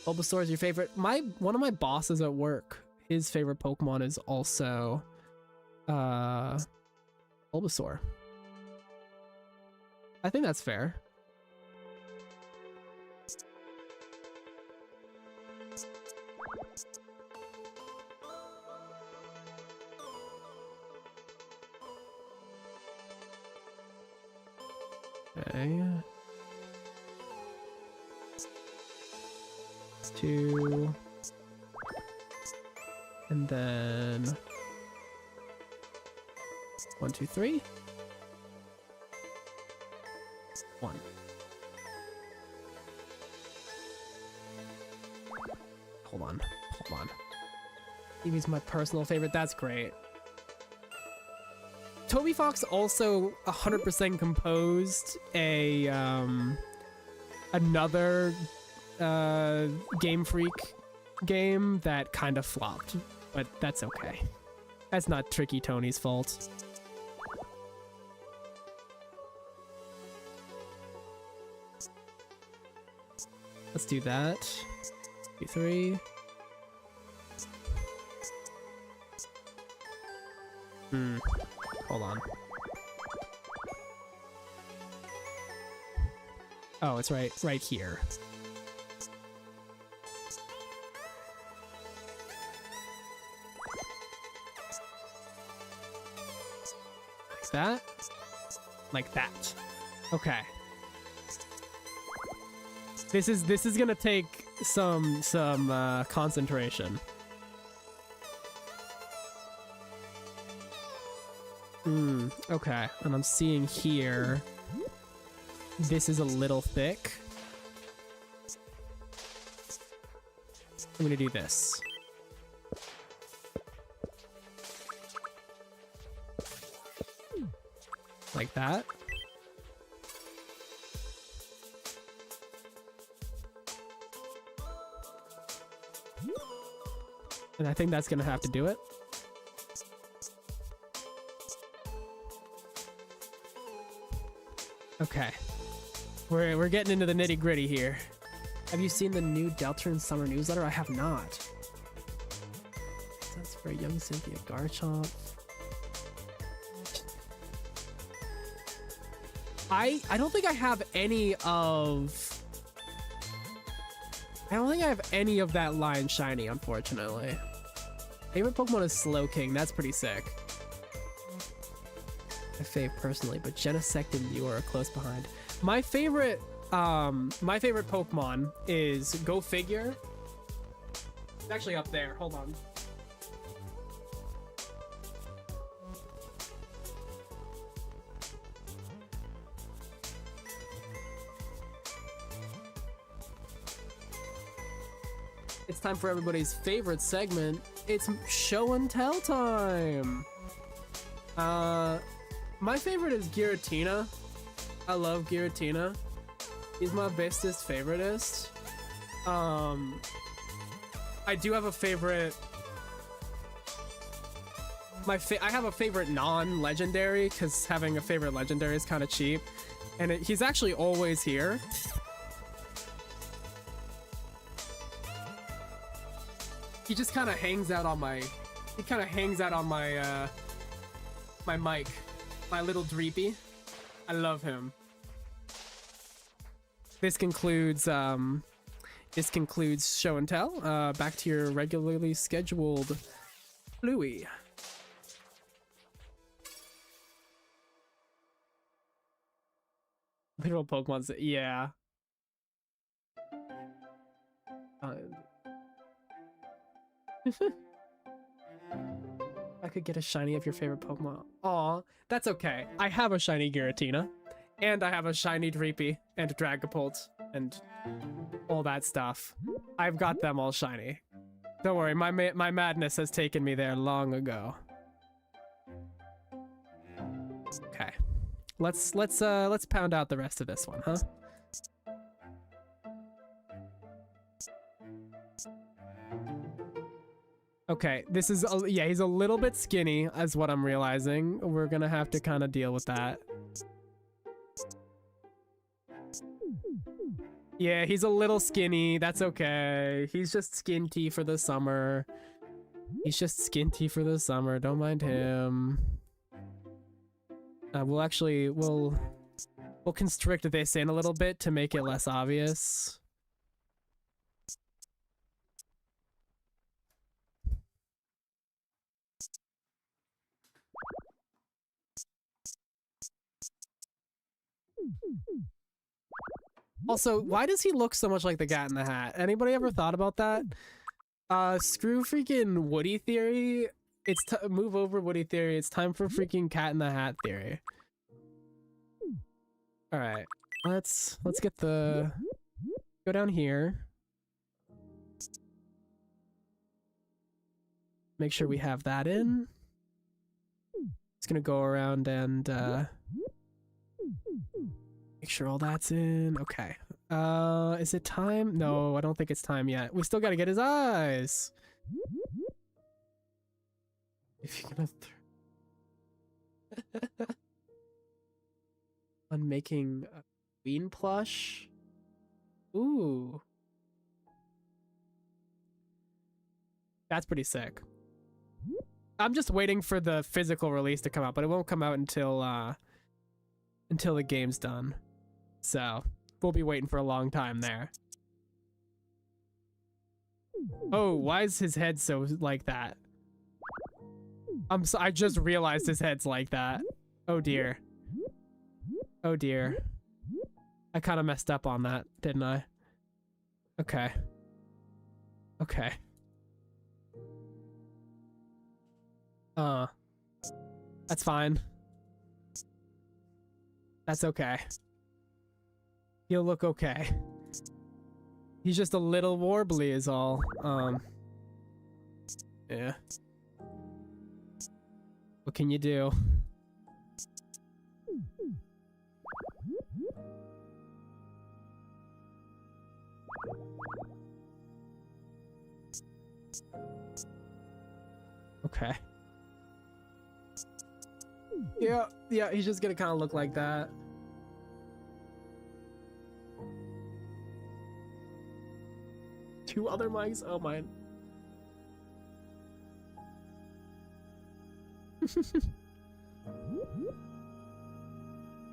[SPEAKER 1] Bulbasaur is your favorite? One of my bosses at work, his favorite Pokemon is also Bulbasaur. I think that's fair. Okay. 2. And then 1, 2, 3. 1. Hold on. Eevee's my personal favorite. That's great. Toby Fox also 100% composed a another Game Freak game that kind of flopped, but that's okay. That's not Tricky Tony's fault. Let's do that. 2, 3. Hold on. Oh, it's right here. Like that? Like that. Okay. This is gonna take some concentration. Okay, and I'm seeing here, this is a little thick. I'm gonna do this. Like that. And I think that's gonna have to do it. Okay. We're getting into the nitty gritty here. Have you seen the new Deltarune Summer newsletter? I have not. That's for young Cynthia Garchomp. I don't think I have any of... I don't think I have any of that line shiny, unfortunately. Favorite Pokemon is Slowking. That's pretty sick. My fave personally, but Genesect and Mew are close behind. My favorite Pokemon is, go figure. It's actually up there. Hold on. It's time for everybody's favorite segment. It's show and tell time. My favorite is Giratina. I love Giratina. He's my bestest favoritist. I do have a favorite. I have a favorite non-legendary because having a favorite legendary is kind of cheap, and he's actually always here. He just kind of hangs out on my. He kind of hangs out on my my mic, my little Dreepy. I love him. This concludes show and tell. Back to your regularly scheduled Bluey. Literal Pokemon's, yeah. I could get a shiny of your favorite Pokemon. Aw, that's okay. I have a shiny Giratina, and I have a shiny Dreepy, and Dragapult, and all that stuff. I've got them all shiny. Don't worry, my madness has taken me there long ago. Okay, let's pound out the rest of this one, huh? Okay, this is, yeah, he's a little bit skinny, is what I'm realizing. We're gonna have to kind of deal with that. Yeah, he's a little skinny. That's okay. He's just skinty for the summer. He's just skinty for the summer. Don't mind him. We'll constrict this in a little bit to make it less obvious. Also, why does he look so much like the Cat in the Hat? Anybody ever thought about that? Screw freaking Woody theory. It's move over Woody theory. It's time for freaking Cat in the Hat theory. All right, let's get the go down here. Make sure we have that in. It's gonna go around and make sure all that's in. Okay. Is it time? No, I don't think it's time yet. We still gotta get his eyes. If you're gonna on making a queen plush. Ooh. That's pretty sick. I'm just waiting for the physical release to come out, but it won't come out until the game's done. So, we'll be waiting for a long time there. Oh, why is his head so like that? I just realized his head's like that. Oh dear. Oh dear. I kind of messed up on that, didn't I? Okay. Okay. That's fine. That's okay. He'll look okay. He's just a little warbly is all. Yeah. What can you do? Okay. Yeah, he's just gonna kind of look like that. 2 other mics? Oh my.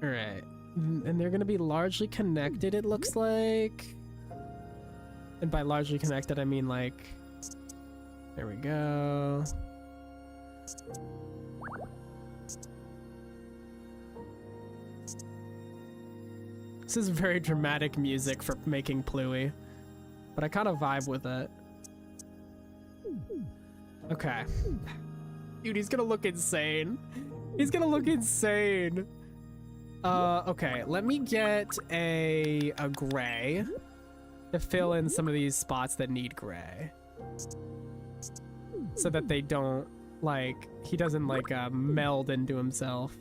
[SPEAKER 1] Alright. And they're gonna be largely connected, it looks like. And by largely connected, I mean like... There we go. This is very dramatic music for making Pluie, but I kind of vibe with it. Okay. Dude, he's gonna look insane. He's gonna look insane. Okay, let me get a gray to fill in some of these spots that need gray. So that they don't, like, he doesn't, like, meld into himself.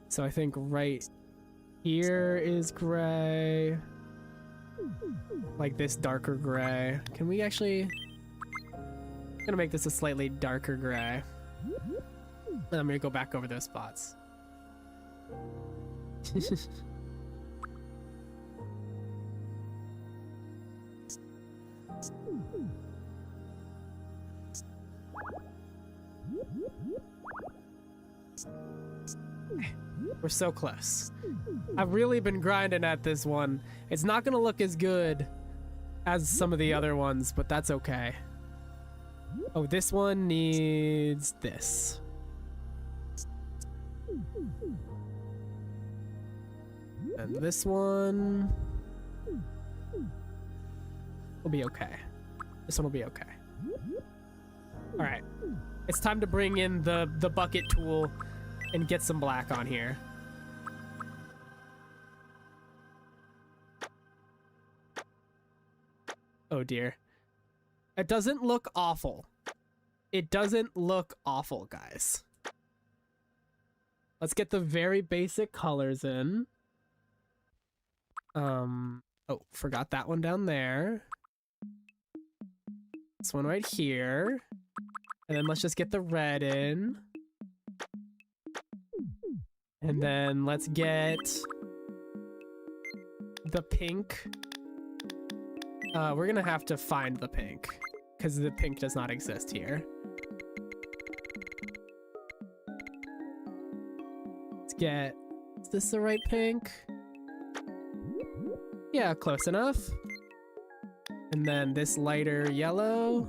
[SPEAKER 1] So I think right here is gray. Like this darker gray. Can we actually... I'm gonna make this a slightly darker gray. And I'm gonna go back over those spots. We're so close. I've really been grinding at this one. It's not gonna look as good as some of the other ones, but that's okay. Oh, this one needs this. And this one will be okay. This one will be okay. All right, it's time to bring in the bucket tool and get some black on here. Oh dear. It doesn't look awful. It doesn't look awful, guys. Let's get the very basic colors in. Oh, forgot that one down there. This one right here. And then let's just get the red in. And then let's get the pink. We're gonna have to find the pink because the pink does not exist here. Let's get, is this the right pink? Yeah, close enough. And then this lighter yellow.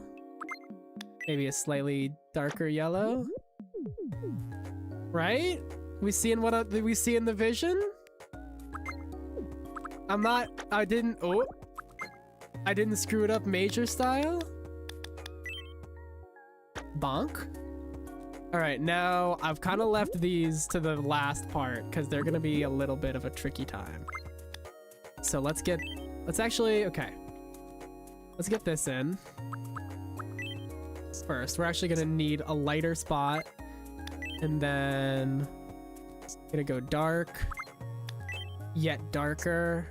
[SPEAKER 1] Maybe a slightly darker yellow. Right? We seeing what we see in the vision? I didn't screw it up major style? Bonk? Alright, now I've kind of left these to the last part because they're gonna be a little bit of a tricky time. So let's get this in. First, we're actually gonna need a lighter spot and then gonna go dark, yet darker.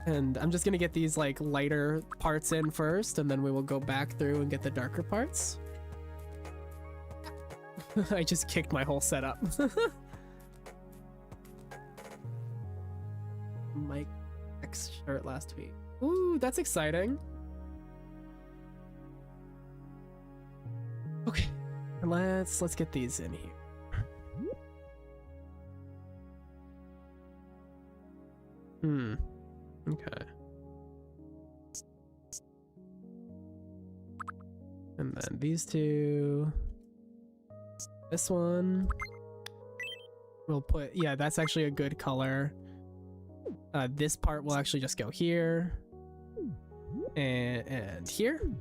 [SPEAKER 1] And I'm just gonna get these like lighter parts in first, and then we will go back through and get the darker parts. I just kicked my whole setup. Mike X shirt last week. Ooh, that's exciting. Okay, let's get these in here. Okay. And then these two. This one. We'll put, yeah, that's actually a good color. This part will actually just go here. And here. And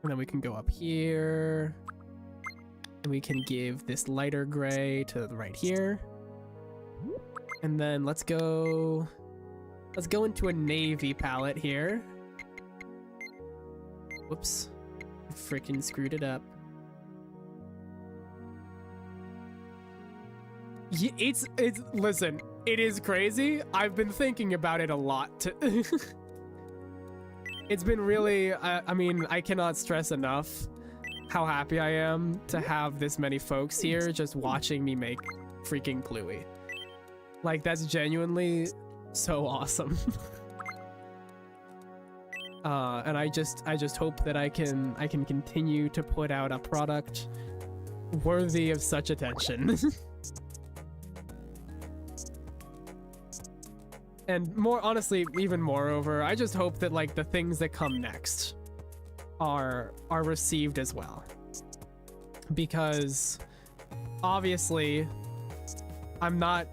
[SPEAKER 1] then we can go up here. And we can give this lighter gray to right here. And then let's go into a navy palette here. Whoops. I freaking screwed it up. Yeah, listen, it is crazy. I've been thinking about it a lot. It's been really, I mean, I cannot stress enough how happy I am to have this many folks here just watching me make freaking Pluie. Like, that's genuinely so awesome. And I just hope that I can continue to put out a product worthy of such attention. And more honestly, even moreover, I just hope that like the things that come next are received as well. Because obviously I'm not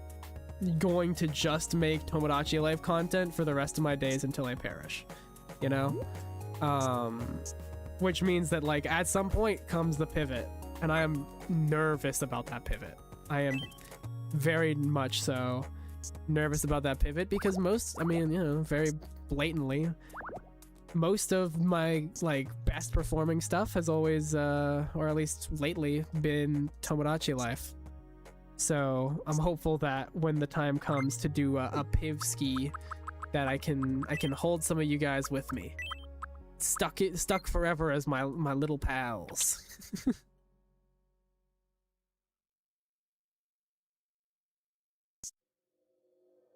[SPEAKER 1] going to just make Tomodachi Life content for the rest of my days until I perish, you know? Which means that like at some point comes the pivot, and I am nervous about that pivot. I am very much so nervous about that pivot because very blatantly, most of my like best performing stuff has always or at least lately been Tomodachi Life. So I'm hopeful that when the time comes to do a piv ski, that I can hold some of you guys with me, stuck forever as my little pals.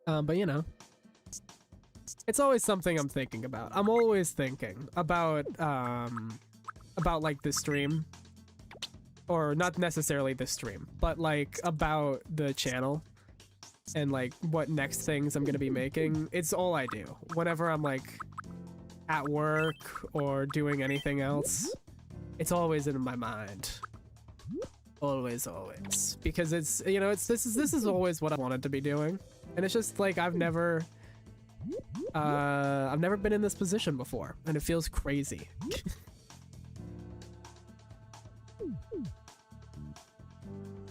[SPEAKER 1] But you know, it's always something I'm thinking about. I'm always thinking about like the stream, or not necessarily the stream, but like about the channel and like what next things I'm gonna be making. It's all I do whenever I'm like at work or doing anything else. It's always in my mind. Always, because it's, you know, this is always what I wanted to be doing. And it's just like I've never been in this position before, and it feels crazy.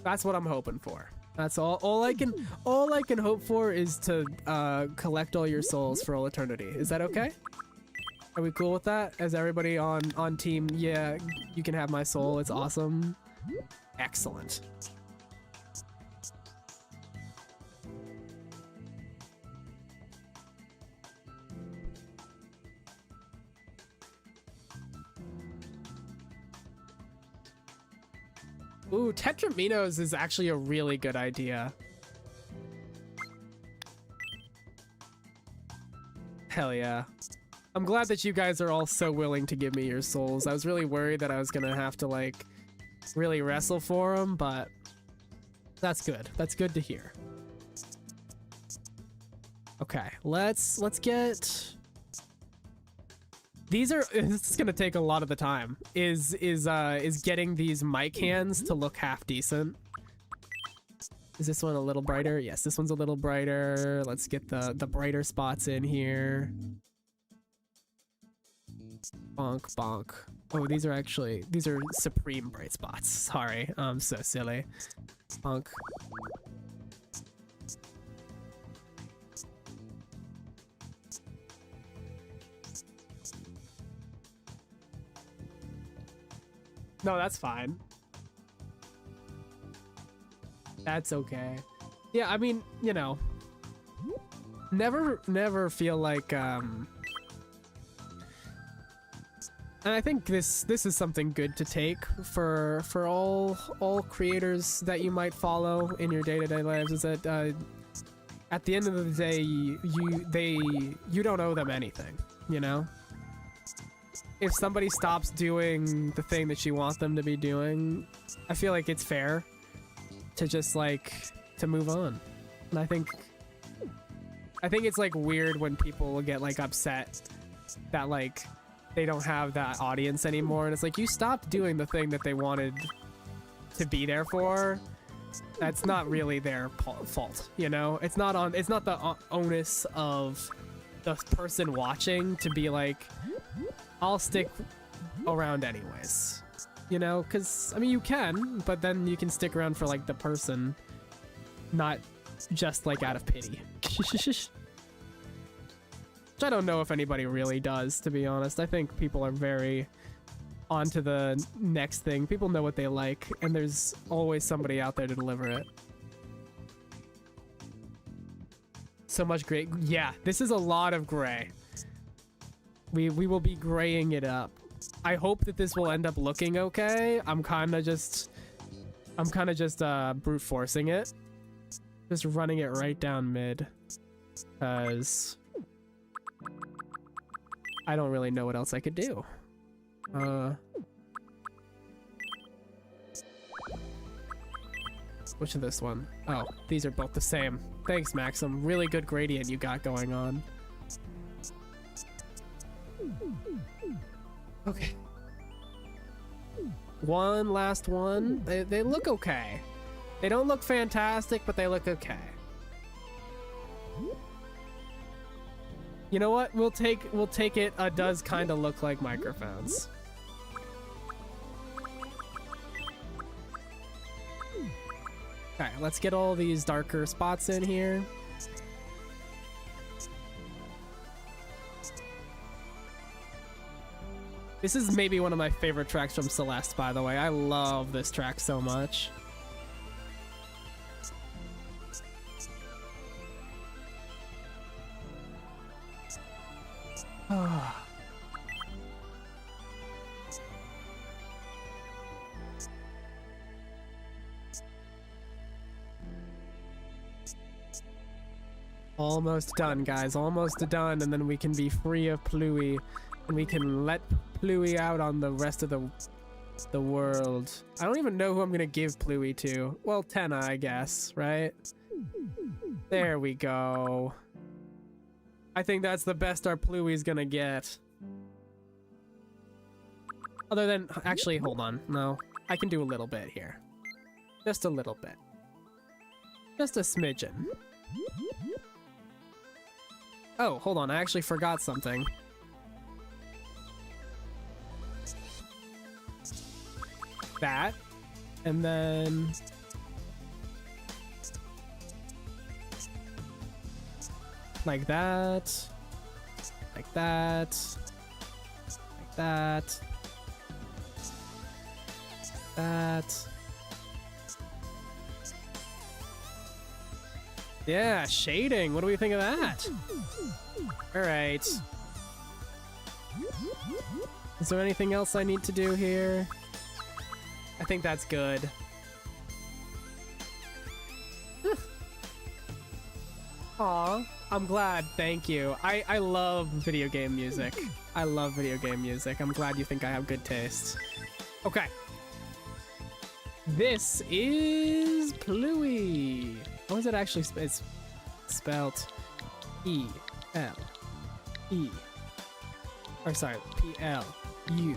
[SPEAKER 1] That's what I'm hoping for. That's all I can hope for is to collect all your souls for all eternity. Is that okay? Are we cool with that? Is everybody on team? Yeah, you can have my soul. It's awesome. Excellent. Ooh, Tetraminos is actually a really good idea. Hell yeah. I'm glad that you guys are all so willing to give me your souls. I was really worried that I was gonna have to like really wrestle for them, but that's good. That's good to hear. Okay, let's get... These are, this is gonna take a lot of the time, is getting these mic hands to look half decent. Is this one a little brighter? Yes, this one's a little brighter. Let's get the brighter spots in here. Bonk, bonk. Oh, these are supreme bright spots. Sorry, I'm so silly. Bonk. No, that's fine. That's okay. Yeah, I mean, you know, never feel like, and I think this is something good to take for all creators that you might follow in your day-to-day lives, is that at the end of the day, you don't owe them anything, you know? If somebody stops doing the thing that you want them to be doing, I feel like it's fair to just like to move on. And I think it's like weird when people get like upset that like they don't have that audience anymore, and it's like, you stopped doing the thing that they wanted to be there for. That's not really their fault, you know? It's not the onus of the person watching to be like, I'll stick around anyways, you know? Because, I mean, you can, but then you can stick around for, like, the person, not just, like, out of pity. Which I don't know if anybody really does, to be honest. I think people are very on to the next thing. People know what they like, and there's always somebody out there to deliver it. So much gray. Yeah, this is a lot of gray. We will be graying it up. I hope that this will end up looking okay. I'm kind of just brute forcing it. Just running it right down mid. Because I don't really know what else I could do. Which of this one? Oh, these are both the same. Thanks, Maxim. Really good gradient you got going on. Okay. One last one. They look okay. They don't look fantastic, but they look okay. You know what? We'll take it. Does kind of look like microphones. Okay, let's get all these darker spots in here. This is maybe one of my favorite tracks from Celeste, by the way. I love this track so much. Almost done, guys. Almost done, and then we can be free of Pluie, and we can let Pluie out on the rest of the world. I don't even know who I'm gonna give Pluie to. Well, Tenna, I guess, right? There we go. I think that's the best our Pluie's gonna get. Other than, actually, hold on. No, I can do a little bit here. Just a little bit. Just a smidgen. Oh, hold on, I actually forgot something. That, and then... like that, like that, like that, that. Yeah, shading. What do we think of that? All right. Is there anything else I need to do here? I think that's good. Aw, I'm glad. Thank you. I love video game music. I love video game music. I'm glad you think I have good taste. Okay. This is Pluie. How is it actually it's spelled? E L E. Or sorry, P L U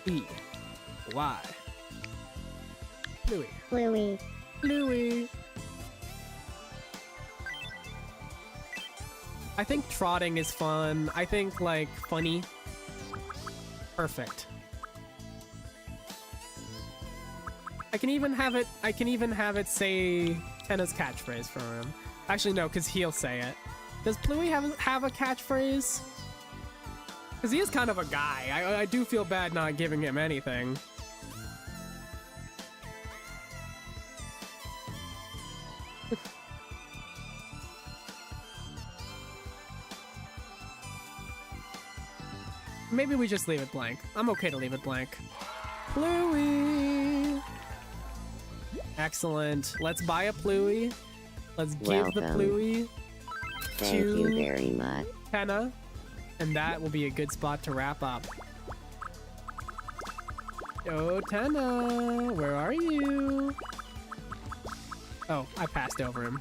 [SPEAKER 1] E Y. Pluie.
[SPEAKER 5] Bluey.
[SPEAKER 1] Pluie. I think trotting is fun. I think like funny. Perfect. I can even have it say Tenna's catchphrase for him. Actually no, because he'll say it. Does Pluie have a catchphrase? Because he is kind of a guy. I do feel bad not giving him anything. Maybe we just leave it blank. I'm okay to leave it blank. Pluie! Excellent. Let's buy a Pluie. Let's give the
[SPEAKER 5] Welcome.
[SPEAKER 1] Pluie
[SPEAKER 5] Thank you
[SPEAKER 1] to
[SPEAKER 5] very much.
[SPEAKER 1] Tenna, and that will be a good spot to wrap up. Oh, Tenna, where are you? Oh, I passed over him.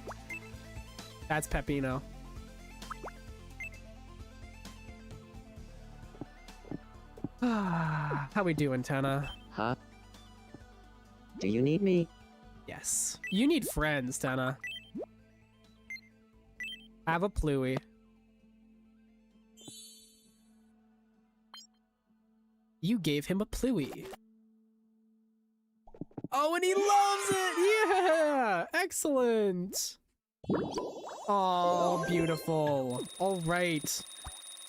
[SPEAKER 1] That's Peppino. How we doing, Tenna?
[SPEAKER 2] Huh? Do you need me?
[SPEAKER 1] Yes. You need friends, Tenna. Have a Pluie. You gave him a Pluie. Oh, and he loves it! Yeah! Excellent! Oh, beautiful. All right.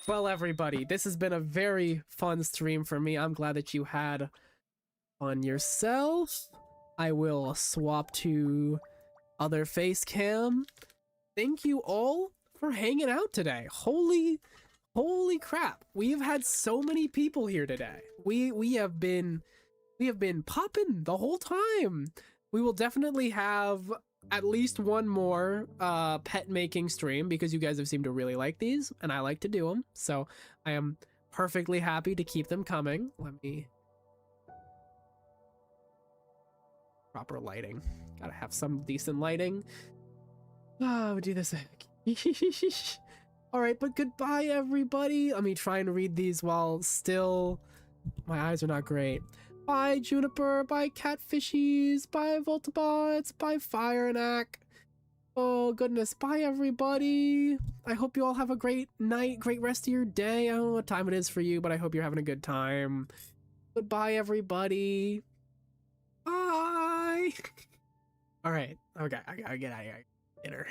[SPEAKER 1] Well, everybody, this has been a very fun stream for me. I'm glad that you had fun yourself. I will swap to other face cam. Thank you all for hanging out today. Holy crap. We've had so many people here today. We have been popping the whole time. We will definitely have at least one more pet making stream because you guys have seemed to really like these and I like to do them. So I am perfectly happy to keep them coming. Let me... Proper lighting. Gotta have some decent lighting. Oh, we'll do this. All right, but goodbye, everybody. Let me try and read these while still... My eyes are not great. Bye, Juniper. Bye, Catfishies. Bye, Voltabots. Bye, Firenack. Oh, goodness. Bye, everybody. I hope you all have a great night, great rest of your day. I don't know what time it is for you, but I hope you're having a good time. Goodbye, everybody. Bye. All right. Okay, I gotta get out of here. Dinner.